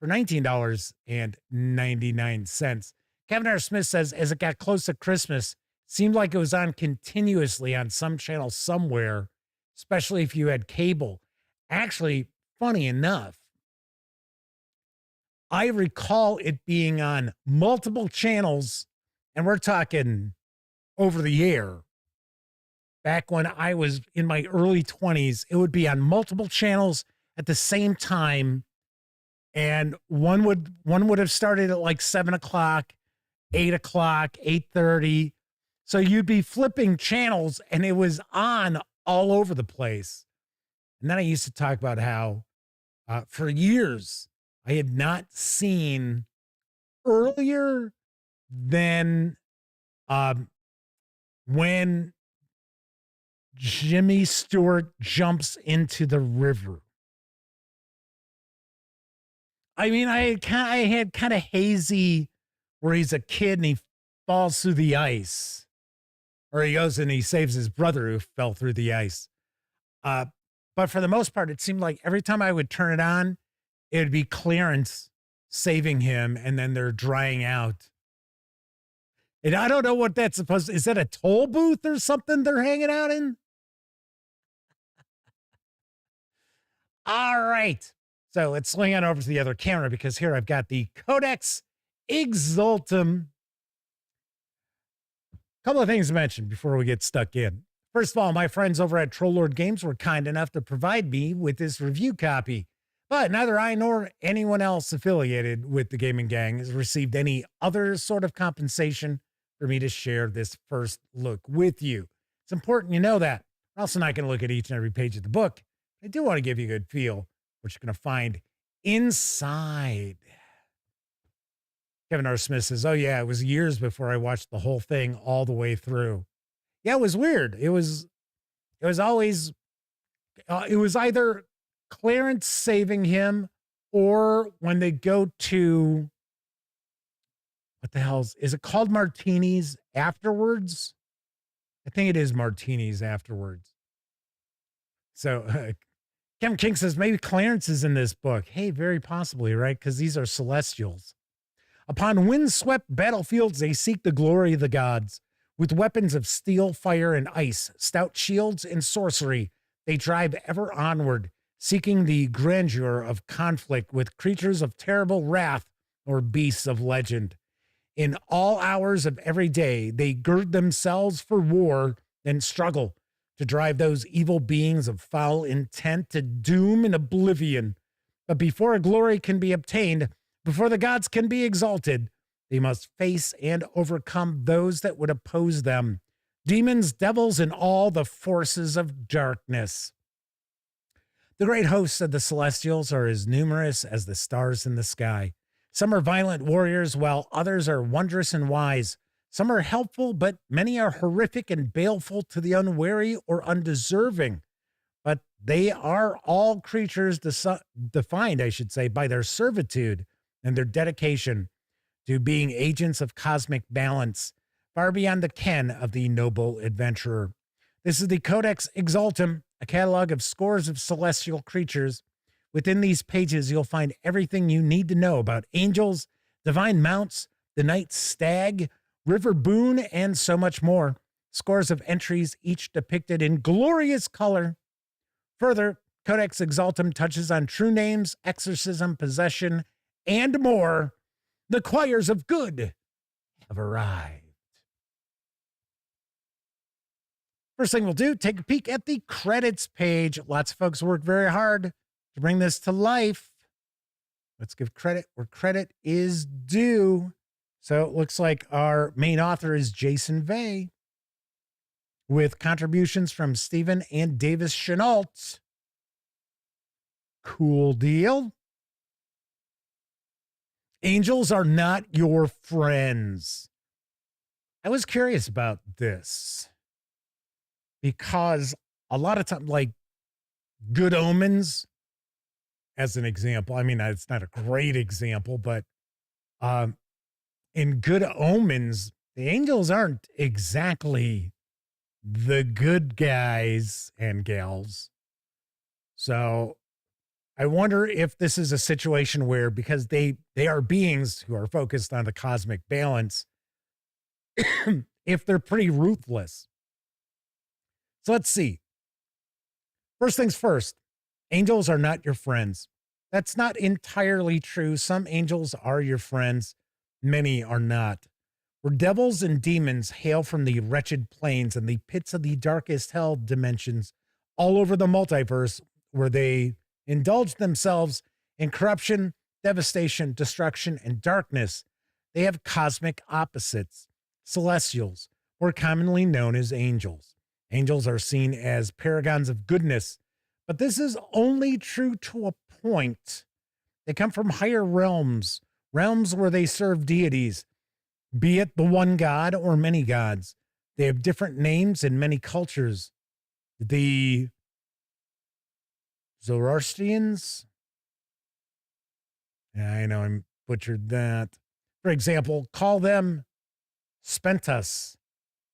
for $19.99. Kevin R. Smith says, as it got close to Christmas, seemed like it was on continuously on some channel somewhere, especially if you had cable. Actually, funny enough, I recall it being on multiple channels, and we're talking over the air. Back when I was in my early 20s, it would be on multiple channels at the same time, and one would have started at like 7 o'clock, 8 o'clock, 8:30. So you'd be flipping channels, and it was on all over the place. And then I used to talk about how for years I had not seen earlier than when Jimmy Stewart jumps into the river. I mean, I had kind of hazy where he's a kid and he falls through the ice. Or he goes and he saves his brother who fell through the ice. But for the most part, it seemed like every time I would turn it on, it would be Clarence saving him, and then they're drying out. And I don't know what that's supposed to... Is that a toll booth or something they're hanging out in? All right. So let's swing on over to the other camera, because here I've got the Codex Exaltum. Couple of things to mention before we get stuck in. First of all, my friends over at Troll Lord Games were kind enough to provide me with this review copy, but neither I nor anyone else affiliated with the gaming gang has received any other sort of compensation for me to share this first look with you. It's important you know that. I'm also not going to look at each and every page of the book. I do want to give you a good feel what you're going to find inside. Kevin R. Smith says, oh yeah, it was years before I watched the whole thing all the way through. Yeah, it was weird. It was always, it was either Clarence saving him, or when they go to, what the hell is it called, Martinis afterwards? I think it is Martinis afterwards. So Kevin King says, maybe Clarence is in this book. Hey, very possibly, right? Because these are celestials. Upon windswept battlefields, they seek the glory of the gods. With weapons of steel, fire, and ice, stout shields, and sorcery, they drive ever onward, seeking the grandeur of conflict with creatures of terrible wrath or beasts of legend. In all hours of every day, they gird themselves for war and struggle to drive those evil beings of foul intent to doom and oblivion. But before a glory can be obtained, before the gods can be exalted, they must face and overcome those that would oppose them, demons, devils, and all the forces of darkness. The great hosts of the Celestials are as numerous as the stars in the sky. Some are violent warriors, while others are wondrous and wise. Some are helpful, but many are horrific and baleful to the unwary or undeserving. But they are all creatures defined, I should say, by their servitude and their dedication to being agents of cosmic balance, far beyond the ken of the noble adventurer. This is the Codex Exaltum, a catalog of scores of celestial creatures. Within these pages, you'll find everything you need to know about angels, divine mounts, the night stag, river boon, and so much more. Scores of entries, each depicted in glorious color. Further, Codex Exaltum touches on true names, exorcism, possession, and more. The choirs of good have arrived. First thing we'll do, take a peek at the credits page. Lots of folks worked very hard to bring this to life. Let's give credit where credit is due. So it looks like our main author is Jason Vey, with contributions from Stephen and Davis Chenault. Cool deal. Angels are not your friends. I was curious about this because a lot of times, like Good Omens, as an example, I mean, it's not a great example, but in Good Omens, the angels aren't exactly the good guys and gals. So I wonder if this is a situation where, because they are beings who are focused on the cosmic balance, if they're pretty ruthless. So let's see. First things first, angels are not your friends. That's not entirely true. Some angels are your friends. Many are not. Where devils and demons hail from the wretched plains and the pits of the darkest hell dimensions all over the multiverse, where they indulge themselves in corruption, devastation, destruction, and darkness, they have cosmic opposites, celestials, more commonly known as angels. Angels are seen as paragons of goodness, but this is only true to a point. They come from higher realms, realms where they serve deities, be it the one god or many gods. They have different names in many cultures. The Zoroastrians, yeah, I know I butchered that. For example, call them Spentas.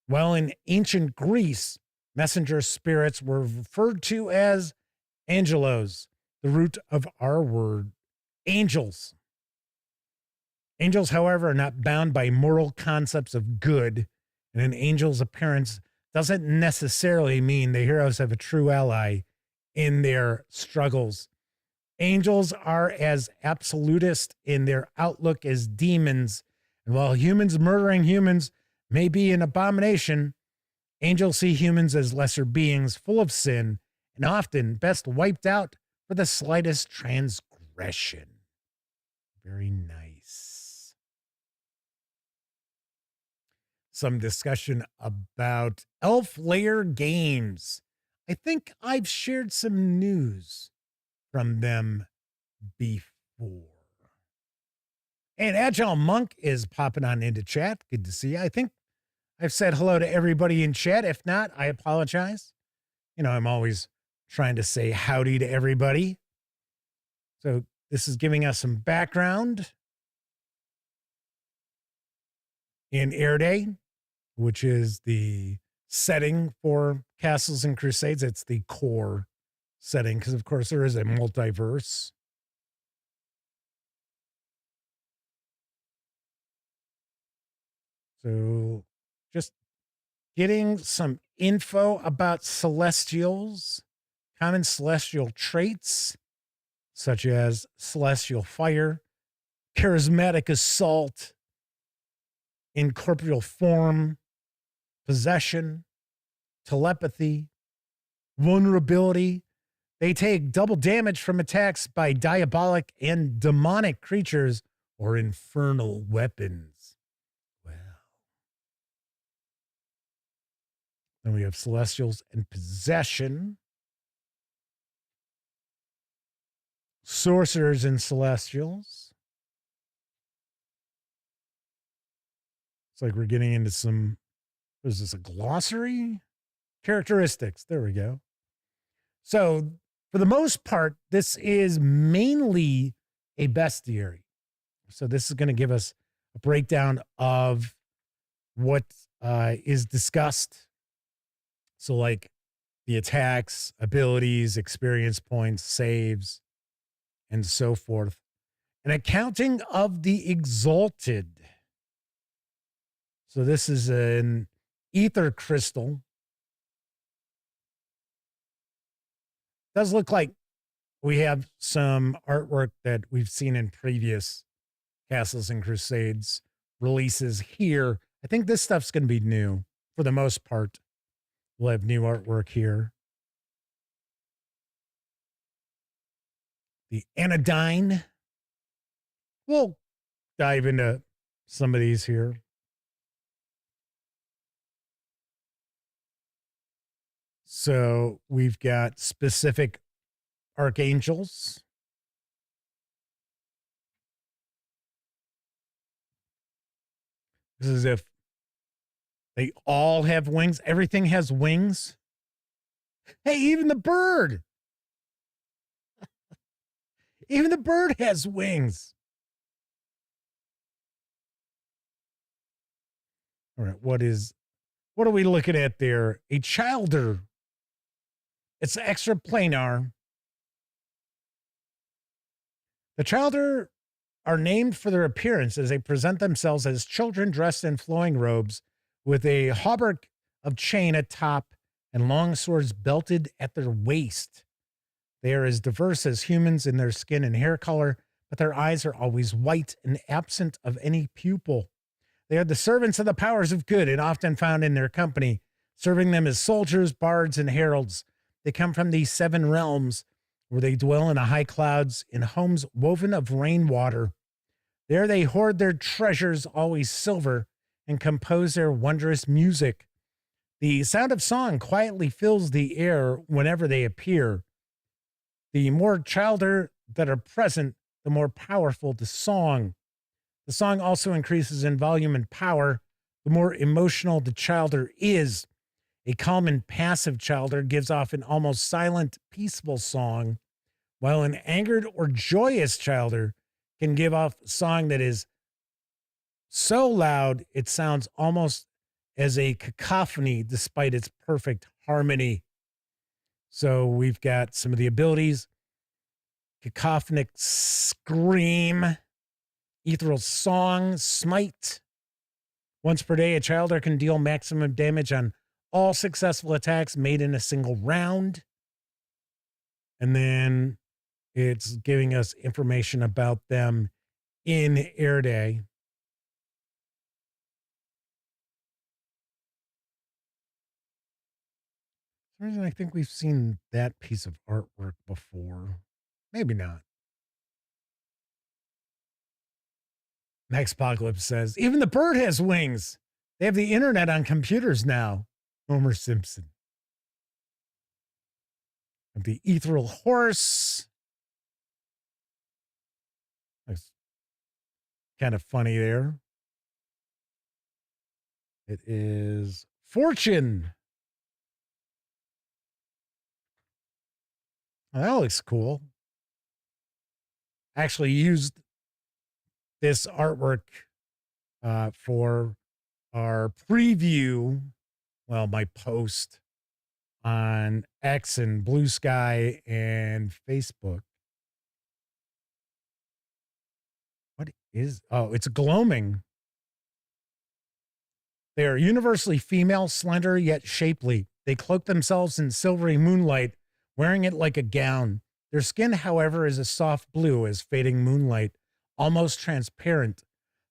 While in ancient Greece, messenger spirits were referred to as angelos, the root of our word, angels. Angels, however, are not bound by moral concepts of good, and an angel's appearance doesn't necessarily mean the heroes have a true ally in their struggles. Angels are as absolutist in their outlook as demons, and while humans murdering humans may be an abomination, angels see humans as lesser beings full of sin and often best wiped out for the slightest transgression. Very nice. Some discussion about Elf Lair Games. I think I've shared some news from them before. And Agile Monk is popping on into chat. Good to see you. I think I've said hello to everybody in chat. If not, I apologize. You know, I'm always trying to say howdy to everybody. So this is giving us some background in Air Day, which is the setting for Castles and Crusades. It's the core setting because, of course, there is a multiverse. So just getting some info about celestials, common celestial traits, such as celestial fire, charismatic assault, incorporeal form, possession, telepathy, vulnerability. They take double damage from attacks by diabolic and demonic creatures or infernal weapons. Wow. Then we have celestials and possession. Sorcerers and celestials. It's like we're getting into some, what is this, a glossary? Characteristics. There we go. So for the most part, this is mainly a bestiary. So this is going to give us a breakdown of what is discussed. So like the attacks, abilities, experience points, saves, and so forth. An accounting of the exalted. So this is an ether crystal. Does look like we have some artwork that we've seen in previous Castles and Crusades releases here. I think this stuff's going to be new for the most part. We'll have new artwork here. The anodyne. we'll dive into some of these here. So we've got specific archangels. This is if they all have wings. Everything has wings. Hey, even the bird. Even the bird has wings. All right, what are we looking at there? A childer. It's extra planar. The childer are named for their appearance as they present themselves as children dressed in flowing robes with a hauberk of chain at top and long swords belted at their waist. They are as diverse as humans in their skin and hair color, but their eyes are always white and absent of any pupil. They are the servants of the powers of good and often found in their company, serving them as soldiers, bards, and heralds. They come from these 7 realms where they dwell in the high clouds in homes woven of rainwater. There they hoard their treasures, always silver, and compose their wondrous music. The sound of song quietly fills the air whenever they appear. The more childer that are present, the more powerful the song. The song also increases in volume and power, the more emotional the childer is. A calm and passive childer gives off an almost silent, peaceful song, while an angered or joyous childer can give off a song that is so loud it sounds almost as a cacophony despite its perfect harmony. So we've got some of the abilities: cacophonic scream, ethereal song, smite. Once per day, a childer can deal maximum damage on all successful attacks made in a single round. And then it's giving us information about them in Air Day. For some reason, I think we've seen that piece of artwork before. Maybe not. Next Apocalypse says, even the bird has wings. They have the internet on computers now. Homer Simpson. The ethereal horse. That's kind of funny there. It is Fortune. Oh, that looks cool. Actually used this artwork for our preview, well, my post on X and Blue Sky and Facebook. What is, oh, it's gloaming. They are universally female, slender, yet shapely. They cloak themselves in silvery moonlight, wearing it like a gown. Their skin, however, is a soft blue as fading moonlight, almost transparent.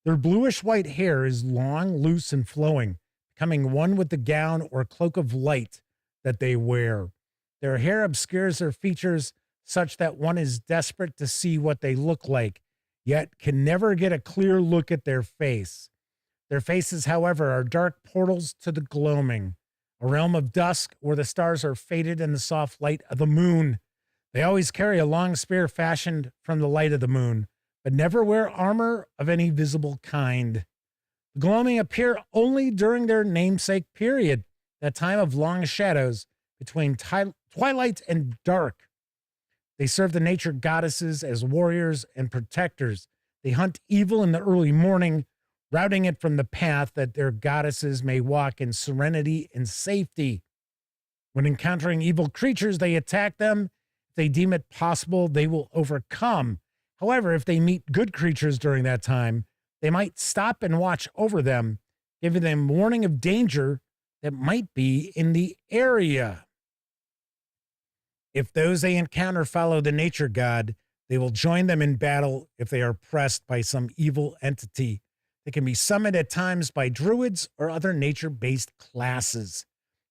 Their bluish-white hair is long, loose, and flowing, becoming one with the gown or cloak of light that they wear. Their hair obscures their features such that one is desperate to see what they look like, yet can never get a clear look at their face. Their faces, however, are dark portals to the gloaming, a realm of dusk where the stars are faded in the soft light of the moon. They always carry a long spear fashioned from the light of the moon, but never wear armor of any visible kind. The gloaming appear only during their namesake period, that time of long shadows between twilight and dark. They serve the nature goddesses as warriors and protectors. They hunt evil in the early morning, routing it from the path that their goddesses may walk in serenity and safety. When encountering evil creatures, they attack them. If they deem it possible, they will overcome. However, if they meet good creatures during that time, they might stop and watch over them, giving them warning of danger that might be in the area. If those they encounter follow the nature god, they will join them in battle if they are pressed by some evil entity. They can be summoned at times by druids or other nature-based classes.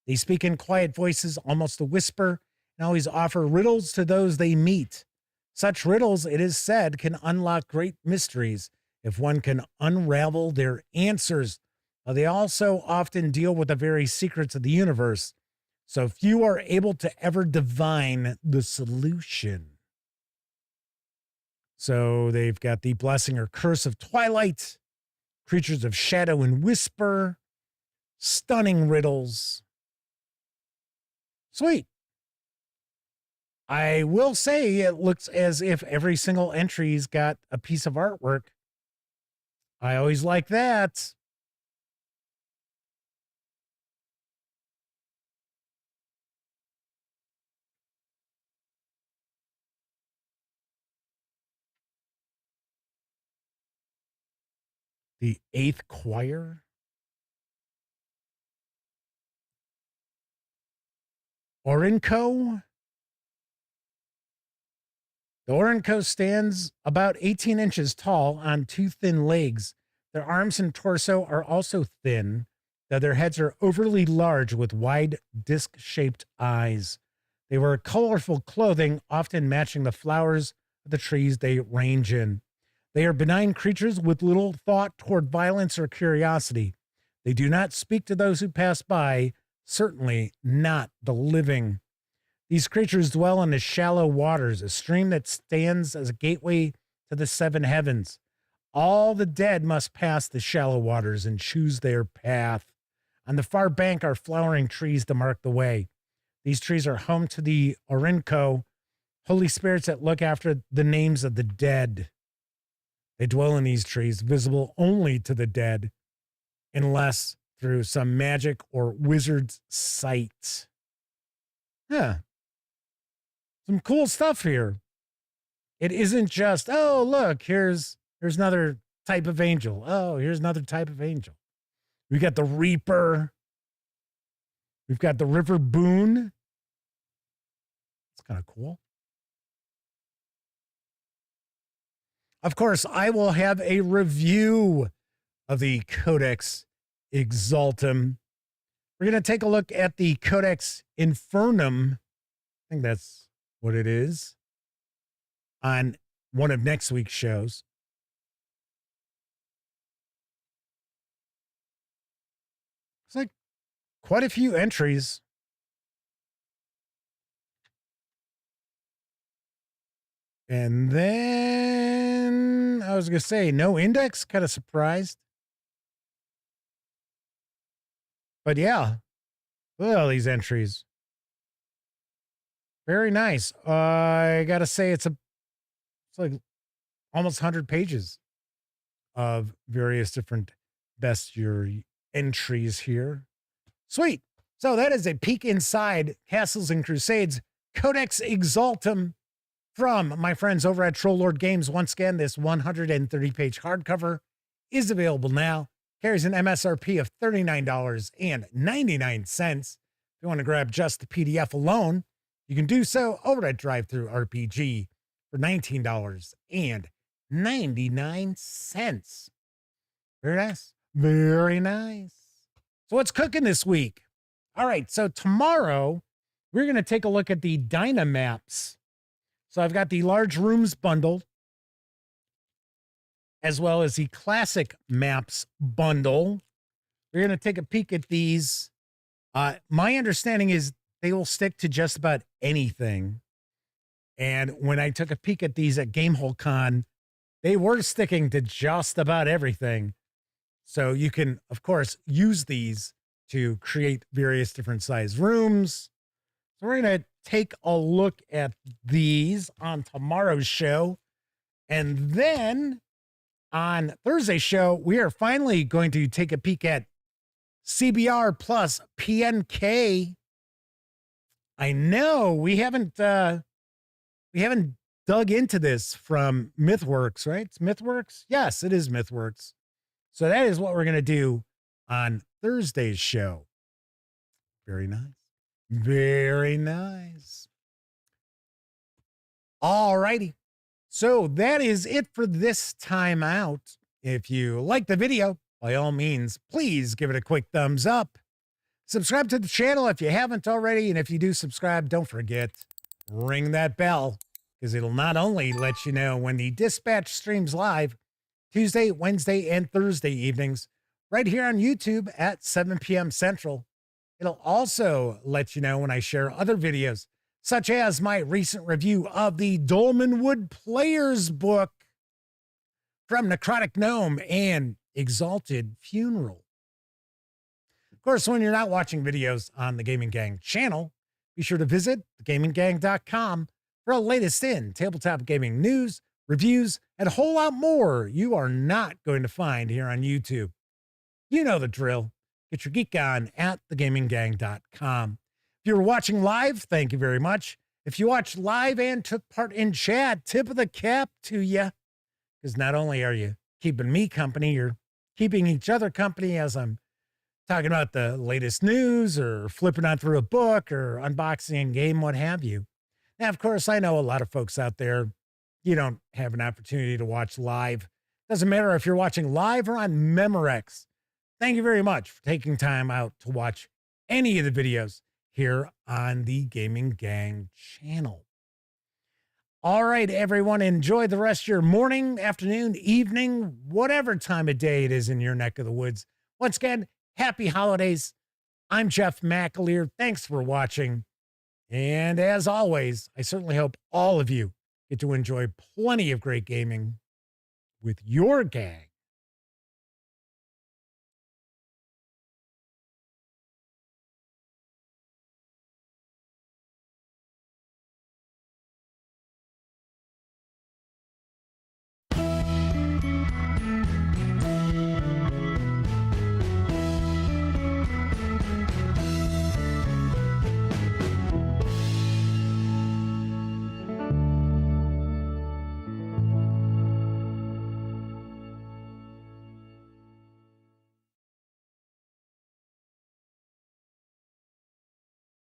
They speak in quiet voices, almost a whisper, and always offer riddles to those they meet. Such riddles, it is said, can unlock great mysteries if one can unravel their answers. They also often deal with the very secrets of the universe, so few are able to ever divine the solution. So they've got the blessing or curse of twilight, creatures of shadow and whisper, stunning riddles. Sweet. I will say it looks as if every single entry's got a piece of artwork. I always like that. The Eighth Choir. Orinco. The Orinco stands about 18 inches tall on two thin legs. Their arms and torso are also thin, though their heads are overly large with wide disc-shaped eyes. They wear colorful clothing, often matching the flowers of the trees they range in. They are benign creatures with little thought toward violence or curiosity. They do not speak to those who pass by, certainly not the living. These creatures dwell in the shallow waters, a stream that stands as a gateway to the seven heavens. All the dead must pass the shallow waters and choose their path. On the far bank are flowering trees to mark the way. These trees are home to the Orinco, holy spirits that look after the names of the dead. They dwell in these trees, visible only to the dead, unless through some magic or wizard's sight. Yeah. Some cool stuff here. It isn't just, oh, look, here's another type of angel. Oh, here's another type of angel. We got the Reaper. We've got the River Boon. It's kind of cool. Of course, I will have a review of the Codex Exaltum. We're going to take a look at the Codex Infernum. I think that's what it is, on one of next week's shows. It's like quite a few entries. And then I was going to say no index, kind of surprised. But yeah, look at all these entries. Very nice. I got to say it's like almost 100 pages of various different bestiary entries here. Sweet. So that is a peek inside Castles and Crusades Codex Exaltum from my friends over at Troll Lord Games. Once again, this 130-page hardcover is available now. Carries an MSRP of $39.99. If you want to grab just the PDF alone, you can do so over at Drive-Thru RPG for $19.99. Very nice. Very nice. So what's cooking this week? All right, so tomorrow we're going to take a look at the Dynamaps. So I've got the Large Rooms bundle, as well as the Classic Maps bundle. We're going to take a peek at these. My understanding is they will stick to just about anything. And when I took a peek at these at Gamehole Con, they were sticking to just about everything. So you can, of course, use these to create various different size rooms. So we're going to take a look at these on tomorrow's show. And then on Thursday's show, we are finally going to take a peek at CBR plus PNK. I know we haven't dug into this from MythWorks, right? It's MythWorks? Yes, it is MythWorks. So that is what we're going to do on Thursday's show. Very nice. Very nice. All righty. So that is it for this time out. If you like the video, by all means, please give it a quick thumbs up. Subscribe to the channel if you haven't already. And if you do subscribe, don't forget, ring that bell, because it'll not only let you know when the Dispatch streams live Tuesday, Wednesday, and Thursday evenings right here on YouTube at 7 p.m. Central. It'll also let you know when I share other videos, such as my recent review of the Dolmenwood Players book from Necrotic Gnome and Exalted Funeral. Of course, when you're not watching videos on the Gaming Gang channel, be sure to visit thegaminggang.com for the latest in tabletop gaming news, reviews, and a whole lot more you are not going to find here on YouTube. You know the drill. Get your geek on at thegaminggang.com. If you were watching live, thank you very much. If you watched live and took part in chat, tip of the cap to you. Because not only are you keeping me company, you're keeping each other company as I'm talking about the latest news or flipping on through a book or unboxing a game, what have you. Now, of course, I know a lot of folks out there, you don't have an opportunity to watch live. Doesn't matter if you're watching live or on Memorex. Thank you very much for taking time out to watch any of the videos here on the Gaming Gang channel. All right, everyone, enjoy the rest of your morning, afternoon, evening, whatever time of day it is in your neck of the woods. Once again, happy holidays. I'm Jeff McAleer. Thanks for watching. And as always, I certainly hope all of you get to enjoy plenty of great gaming with your gang.